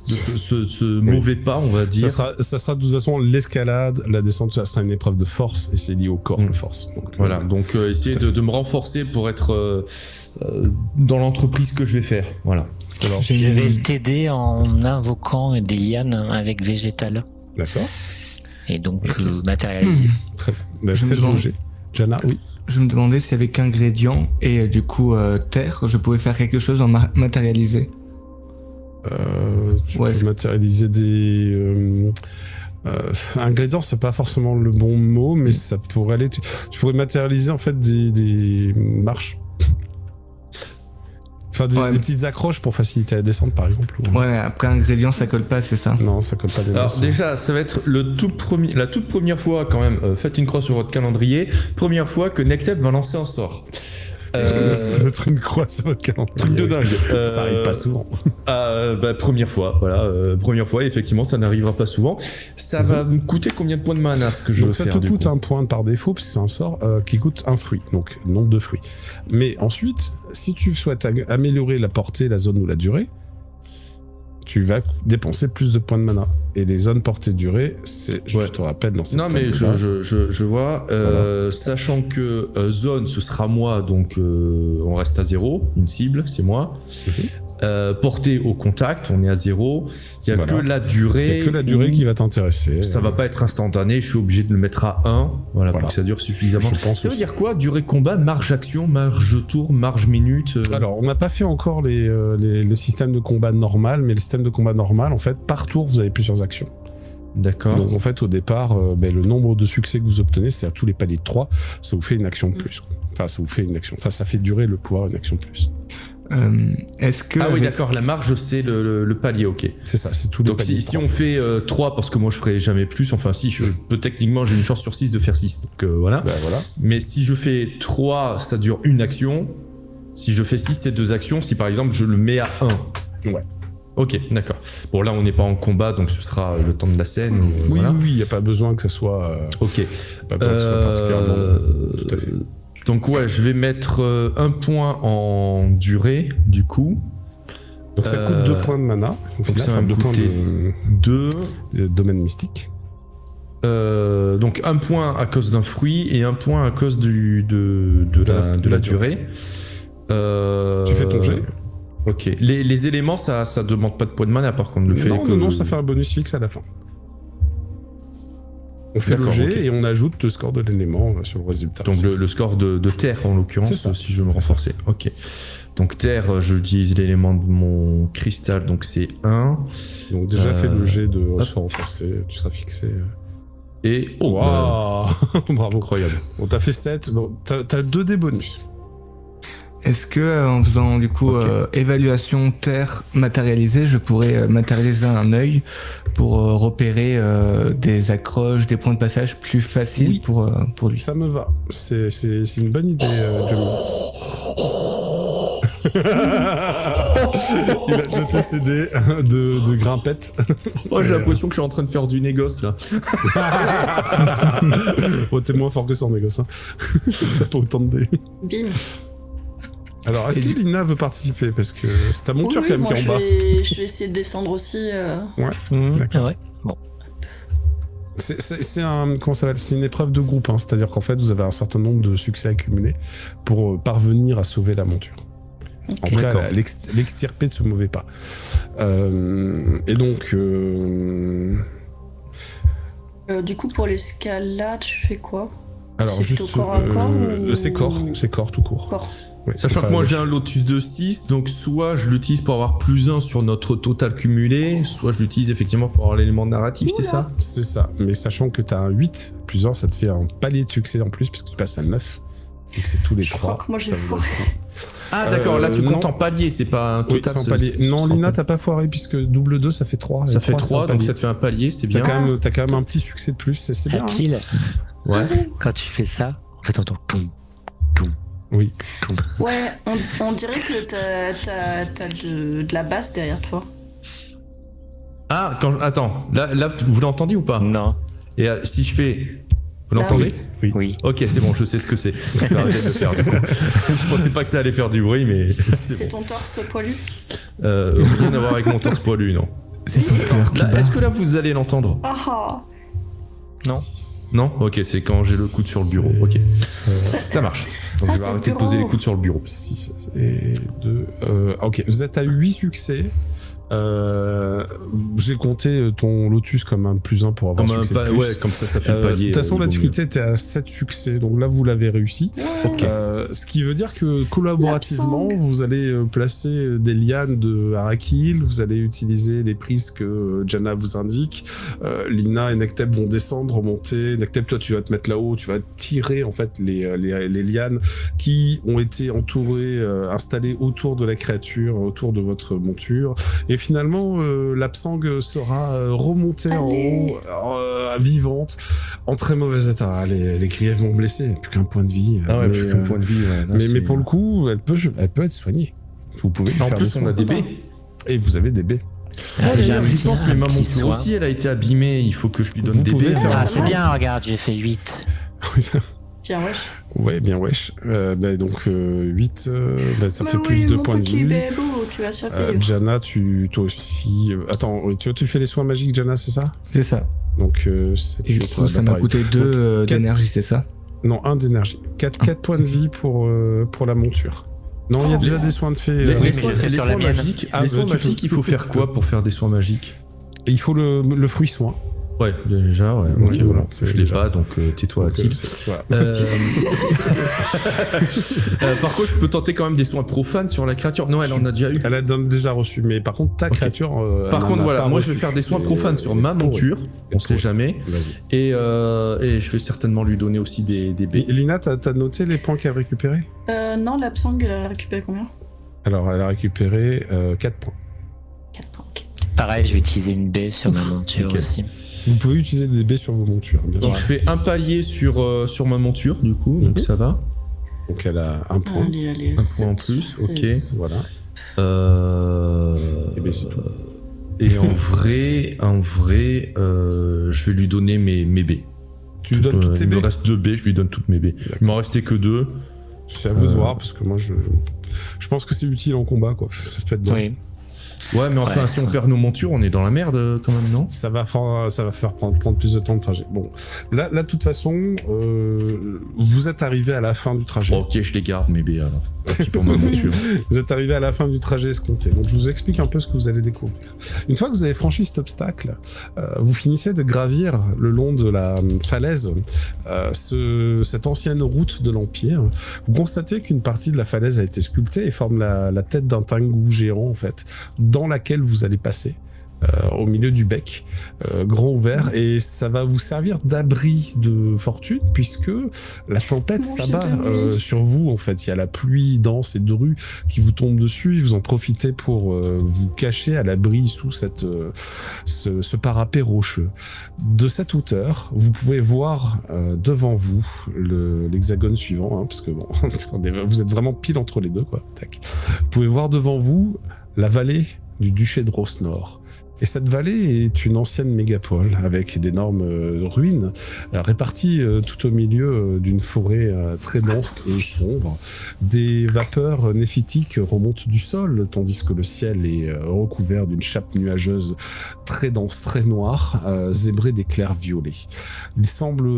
ce mauvais pas, on va dire. Ça sera de toute façon l'escalade, la descente, ça sera une épreuve de force et c'est lié au corps de force. Donc, voilà, donc essayer de me renforcer pour être dans l'entreprise que je vais faire. Voilà. Alors, Je vais t'aider en invoquant des lianes avec végétal. D'accord. Et donc matérialiser. Très bien. Bah, Je me fais le demande- jet. Jana, oui. Je me demandais si avec ingrédients et du coup terre, je pouvais faire quelque chose en matérialisé. Tu Ouais, peux c'est- matérialiser des ingrédients, c'est pas forcément le bon mot, mais ça pourrait aller. Tu pourrais matérialiser en fait des marches. Enfin, Ouais. des petites accroches pour faciliter la descente, par exemple. ou- Ouais, mais après ingrédients, ça colle pas, c'est ça. Non, ça colle pas des Alors masses. déjà, ça va être la toute première fois quand même, faites une croix sur votre calendrier, première fois que Nektep va lancer un sort. Mettre une croix sur votre calendrier. Truc de dingue. Ça arrive pas souvent. Première fois, voilà. Première fois, effectivement, ça n'arrivera pas souvent. Ça va me coûter combien de points de mana, ce que je veux Donc ça faire te du coûte coup un point par défaut, parce que c'est un sort qui coûte un fruit, donc nombre de fruits. Mais ensuite, si tu souhaites améliorer la portée, la zone ou la durée, tu vas dépenser plus de points de mana. Et les zones portée durée, c'est, je Ouais. te rappelle, dans cette Non mais table-là. je vois, sachant que zone ce sera moi, donc on reste à 0, une cible c'est moi. Portée au contact, on est à 0. Il y a Voilà. que la durée. Il y a que la durée où qui va t'intéresser. ça va pas être instantané, je suis obligé de le mettre à 1, voilà. Pour que ça dure suffisamment. Je pense Ça veut aussi. dire quoi? Durée combat, marge action, marge tour, marge minute Alors, on n'a pas fait encore le système de combat normal, mais le système de combat normal, en fait, par tour, vous avez plusieurs actions. D'accord. Donc, en fait, au départ, le nombre de succès que vous obtenez, c'est-à-dire tous les paliers de 3, ça vous fait une action de plus. Quoi. Enfin, ça vous fait une action. Enfin, ça fait durer le pouvoir une action de plus. Est-ce que Ah oui avec- d'accord, la marge c'est le palier, ok. C'est ça, c'est tous les Donc paliers si de 3. on fait 3, parce que moi je ferai jamais plus, enfin si, techniquement j'ai une chance sur 6 de faire 6, donc voilà. Ben, voilà. Mais si je fais 3, ça dure une action. Si je fais 6, c'est 2 actions. Si par exemple je le mets à 1. Ouais. Ok, d'accord. Bon là on n'est pas en combat, donc ce sera le temps de la scène. ou, Oui, voilà. oui, il n'y a pas besoin que ça soit, Ok. pas besoin que ça soit particulièrement. Tout à fait. Donc ouais, je vais mettre un point en durée, du coup. Donc ça coûte 2 points de mana. Au donc final, ça va me 2 points coûter 2. de domaine mystique. Donc un point à cause d'un fruit et un point à cause de la durée. Tu fais ton jet. Ok. Les éléments, ça demande pas de points de mana par contre. Le fait Non, que... non, ça fait un bonus fixe à la fin. On fait le D'accord, jet ok. et on ajoute le score de l'élément sur le résultat. Donc le score de terre en C'est l'occurrence, ça. si je veux me renforcer. Ok. Donc terre, j'utilise l'élément de mon cristal, donc c'est 1. Donc déjà fait le jet de hop. ressort renforcé, tu seras fixé. Et... Waouh Bravo. incroyable. Bon, t'as fait 7, bon, t'as 2 dés bonus. Est-ce que en faisant du coup Ok. évaluation terre matérialisée, je pourrais matérialiser un œil pour repérer des accroches, des points de passage plus faciles Oui. pour lui. Ça me va. C'est une bonne idée, Johnny. Il a jeté ses dés de grimpette. Oh, j'ai l'impression que je suis en train de faire du négoce là. Oh, t'es moins fort que ça en négoce. Hein. T'as pas autant de dés. Bim. Alors, est-ce Et que du- Lina veut participer? Parce que c'est ta monture Oui, quand même moi qui est en bas. je vais essayer de descendre aussi. Ah ouais. C'est un, comment ça s'appelle, c'est une épreuve de groupe, hein. C'est-à-dire qu'en fait, vous avez un certain nombre de succès accumulés pour parvenir à sauver la monture. En tout cas, D'accord. l'extirper de ce mauvais pas. Et donc, Du coup, pour l'escalade, je fais quoi? alors C'est juste, au corps à corps ou- c'est corps tout court. Corps. Oui, Sachant pas que moi j'ai gauche. un lotus de 6, donc soit je l'utilise pour avoir plus 1 sur notre total cumulé, soit je l'utilise effectivement pour avoir l'élément narratif, c'est ça? C'est ça, mais sachant que t'as un 8, plusieurs, ça te fait un palier de succès en plus, puisque tu passes à 9. Donc c'est tous les Je 3. crois que moi, j'ai ça vous donne foiré. Ah d'accord, là tu non. comptes en palier, c'est pas un Oui, total. c'est en ce- palier. ce Non, sera Lina, pas- t'as pas foiré, puisque double 2, ça fait 3. ça fait 3, donc ça te fait un palier, c'est bien. T'as quand même un petit succès de plus, c'est bien. Hein. Atil, Ouais. quand tu fais ça, en fait, on entend poum. Oui. Ouais, on dirait que t'as de la basse derrière toi. Ah, attends, là vous l'entendez ou pas? Non. Et si je fais... Vous l'entendez ? Oui. Ok, c'est bon, je sais ce que c'est. Je vais arrêter de le faire du coup. Je pensais pas que ça allait faire du bruit, mais C'est ton torse poilu? rien à voir avec mon torse poilu, non. Là, est-ce que là vous allez l'entendre ? Ah Non. Non ? Ok, c'est quand j'ai le coude sur le bureau. Ok. Ça marche. Donc je vais c'est arrêter le de poser bureau. les coudes sur le bureau. 6 et 2. Ok, vous êtes à 8 succès. J'ai compté ton lotus comme un +1 pour avoir succès de plus. Ouais, comme ça fait le palier. De toute façon, il la vaut difficulté était à 7 succès, donc là vous l'avez réussi. Ok. Ce qui veut dire que collaborativement, Lapsang. vous allez placer des lianes de Harakil, vous allez utiliser les prises que Jana vous indique. Lina et Nekteb vont descendre, remonter. Nekteb, toi tu vas te mettre là-haut, tu vas tirer en fait les lianes qui ont été entourées, installées autour de la créature, autour de votre monture. Et finalement, Lapsang sera remontée en Allez. haut, vivante, en très mauvais état. Les griefs vont blesser, plus qu'un point de vie. Ah ouais, mais, plus qu'un point de vie. Ouais, là, mais pour le coup, elle peut être soignée. Vous pouvez lui En faire plus, des on a soins. des baies. Et vous avez des baies. Ah, d'ailleurs, j'y petit- pense, un mais ma petit monture soin. aussi, elle a été abîmée. Il faut que je lui donne Vous des pouvez baies. faire Ah, un c'est soin. bien, regarde, j'ai fait 8. Bien, wesh. Ouais, bien wesh. Donc 8, ça Mais fait oui, plus de mon points de petit vie. bébou, tu vas survivre. Jana, toi aussi. Attends, tu fais les soins magiques, Jana, c'est ça? C'est ça. Donc Et du coup, ça m'a coûté 2 quatre- d'énergie, c'est ça? Non, 1 d'énergie. 4 points de vie pour la monture. Non, il y a déjà des soins de fait. Les, Oui, mais soins, je fais les sur soins la mienne. magiques, Ah, les soins tu peux- magiques, il faut faire quoi pour faire des soins magiques? Et il faut le fruit soin. Ouais, déjà, ouais. Oui, Ok, voilà, c'est je l'ai déjà. pas, donc tais-toi, Atil. Voilà. Par contre, je peux tenter quand même des soins profanes sur la créature. Non, elle en a déjà eu. Elle a déjà reçu, mais par contre, ta créature. Par elle contre, en a voilà, pas moi je vais reçu. faire des soins Et- profanes sur ma monture. On sait jamais. Vas-y. Et je vais certainement lui donner aussi des baies. Et Lina, t'as noté les points qu'elle a récupérés? Non, Lapsang, elle a récupéré combien? Alors, elle a récupéré 4 points. 4 points, ok. Pareil, je vais utiliser une baie sur ma monture Ok. aussi. Vous pouvez utiliser des baies sur vos montures, bien Donc sûr. je fais un palier sur ma monture, du coup, donc ça va. Donc, elle a un point. Allez, Un point en 7, plus, ok. 16. Voilà. Euh, Et bien, c'est tout. Et en vrai, je vais lui donner mes baies. Tu lui donnes toutes tes Il me baies? reste 2 baies, je lui donne toutes mes baies. Il m'en restait que 2. C'est à vous de voir, parce que moi, je pense que c'est utile en combat, quoi. Ça peut être bien. Oui. Ouais, mais enfin, Ouais, si on ça. perd nos montures, on est dans la merde quand même, non? Ça va faire prendre plus de temps de trajet. Bon, là, de toute façon, vous êtes arrivé à la fin du trajet. Bon, ok, je les garde mes baies alors. Tant pis pour ma monture. Vous êtes arrivé à la fin du trajet escompté. Donc, je vous explique un peu ce que vous allez découvrir. Une fois que vous avez franchi cet obstacle, vous finissez de gravir le long de la falaise cette ancienne route de l'Empire. Vous constatez qu'une partie de la falaise a été sculptée et forme la tête d'un Tengu géant, en fait, dans laquelle vous allez passer. Au milieu du bec, grand ouvert, et ça va vous servir d'abri de fortune, puisque la tempête Mon s'abat fils de nuit. sur vous, en fait. Il y a la pluie dense et drue qui vous tombe dessus, et vous en profitez pour vous cacher à l'abri sous ce parapet rocheux. De cette hauteur, vous pouvez voir devant vous l'hexagone suivant, hein, parce que bon, vous êtes vraiment pile entre les deux, quoi. Tac. Vous pouvez voir devant vous la vallée du duché de Rosnor. Et cette vallée est une ancienne mégapole avec d'énormes ruines réparties tout au milieu d'une forêt très dense et sombre. Des vapeurs néphitiques remontent du sol tandis que le ciel est recouvert d'une chape nuageuse très dense, très noire, zébrée d'éclairs violets. Il semble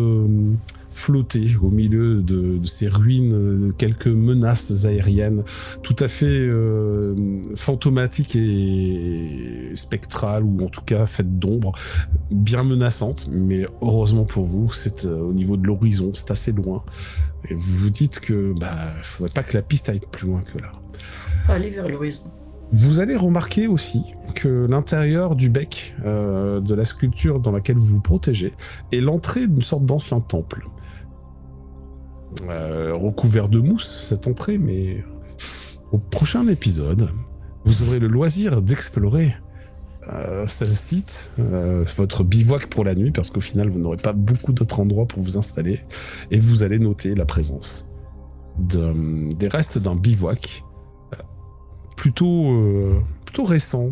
flotter au milieu de ces ruines, quelques menaces aériennes tout à fait fantomatiques et spectrales, ou en tout cas faites d'ombre, bien menaçantes, mais heureusement pour vous, c'est au niveau de l'horizon, c'est assez loin. Et vous vous dites que faudrait pas que la piste aille plus loin que là. Aller vers l'horizon. Vous allez remarquer aussi que l'intérieur du bec de la sculpture dans laquelle vous vous protégez est l'entrée d'une sorte d'ancien temple. Recouvert de mousse, cette entrée, mais au prochain épisode, vous aurez le loisir d'explorer ce site, votre bivouac pour la nuit, parce qu'au final, vous n'aurez pas beaucoup d'autres endroits pour vous installer, et vous allez noter la présence des restes d'un bivouac plutôt plutôt récent.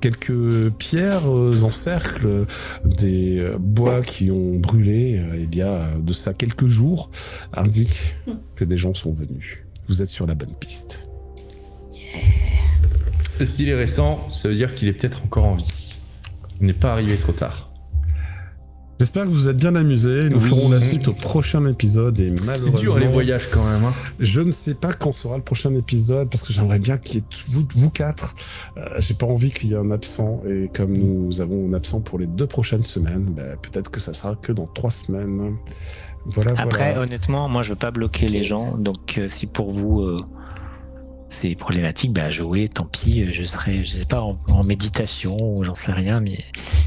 Quelques pierres en cercle, des bois qui ont brûlé il y a de ça quelques jours, indiquent que des gens sont venus. Vous êtes sur la bonne piste. S'il est récent, ça veut dire qu'il est peut-être encore en vie. Il n'est pas arrivé trop tard. J'espère que vous êtes bien amusés. Nous ferons la suite au prochain épisode et malheureusement... C'est dur les voyages quand même. Hein. Je ne sais pas quand sera le prochain épisode parce que j'aimerais bien qu'il y ait vous quatre. J'ai pas envie qu'il y ait un absent et comme nous avons un absent pour les 2 prochaines semaines, peut-être que ça sera que dans 3 semaines. Après, honnêtement, moi je veux pas bloquer les gens, donc si pour vous c'est problématique, jouez, tant pis, je serai, je sais pas, en méditation ou j'en sais rien, mais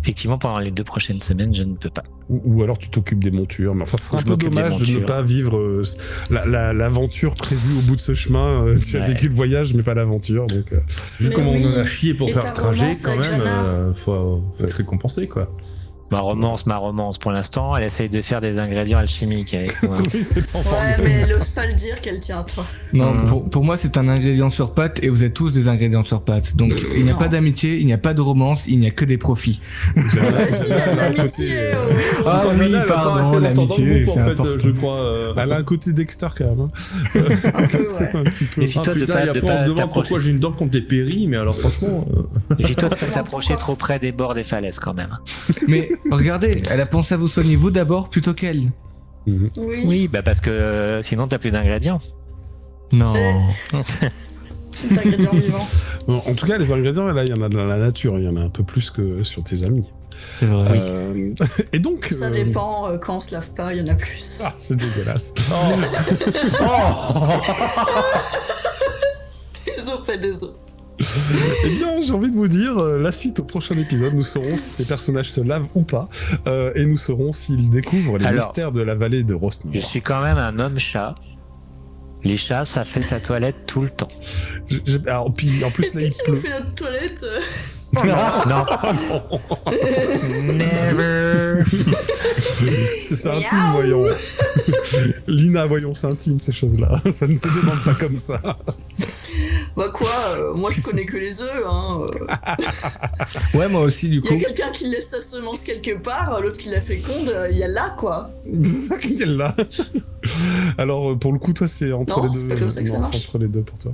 effectivement pendant les 2 prochaines semaines, je ne peux pas. Ou alors tu t'occupes des montures, mais enfin ce serait un peu dommage de ne pas vivre l'aventure prévue au bout de ce chemin. Tu as vécu le voyage mais pas l'aventure, donc vu comment on en a chié pour faire le trajet, quand même, faut être récompensé quoi. Ma romance, pour l'instant, elle essaye de faire des ingrédients alchimiques avec moi. Oui, c'est pas mais elle ose pas le dire qu'elle tient à toi. Non, pour moi, c'est un ingrédient sur pattes et vous êtes tous des ingrédients sur pattes. Donc, il n'y a pas d'amitié, il n'y a pas de romance, il n'y a que des profits. L'amitié. Ah oui, pardon, l'amitié, c'est important. Je crois. Elle a un côté Dexter quand même. Un peu, ouais. Un petit peu. Méfie-toi de pas on se demande pourquoi j'ai une dent contre les péris, mais alors franchement... Méfie-toi de pas t'approcher trop près des bords des falaises quand même. Mais regardez, elle a pensé à vous soigner vous d'abord plutôt qu'elle. Oui, parce que sinon t'as plus d'ingrédients. Non. c'est un ingrédient vivant. En tout cas, les ingrédients, là, il y en a dans la nature. Il y en a un peu plus que sur tes amis. C'est vrai. Et donc... Ça dépend, quand on se lave pas, il y en a plus. Ah, c'est dégueulasse. Désolé. Eh bien, j'ai envie de vous dire, la suite au prochain épisode, nous saurons si ces personnages se lavent ou pas, et nous saurons s'ils découvrent les mystères de la vallée de Rosnor. Je suis quand même un homme-chat. Les chats, ça fait sa toilette tout le temps. Alors, puis en plus, là, il tu pleut. nous fais notre toilette Non. Never. C'est intime, voyons. Lina, voyons, c'est intime ces choses-là. Ça ne se demande pas comme ça. Bah quoi, moi je connais que les œufs, hein. Ouais, moi aussi, du coup. Il y a quelqu'un qui laisse sa semence quelque part, l'autre qui la féconde, il y a là, quoi. C'est ça qu'il y a là. Alors, pour le coup, toi, c'est entre Non, les c'est deux. pas comme ça que ça marche. C'est entre les deux pour toi.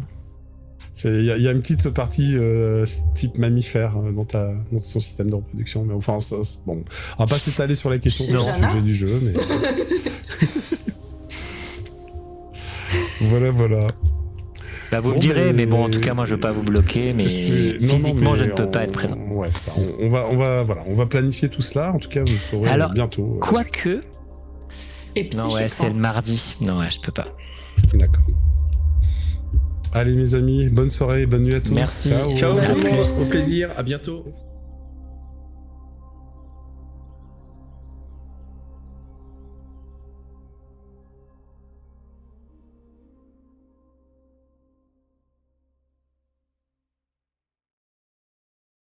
Il y a une petite partie type mammifère dans ton système de reproduction, mais enfin, bon, on va pas s'étaler sur la question, c'est le sujet du jeu, mais... voilà. Bah vous me direz, mais bon, en tout cas, moi je veux pas vous bloquer, mais physiquement je ne peux pas être présent. Ouais, ça, on va planifier tout cela, en tout cas, vous saurez bientôt. Quoique... Et non, ouais, c'est le mardi. Non, ouais, je peux pas. D'accord. Allez mes amis, bonne soirée, bonne nuit à tous. Merci. Ciao tout le monde, Merci. au plaisir, à bientôt.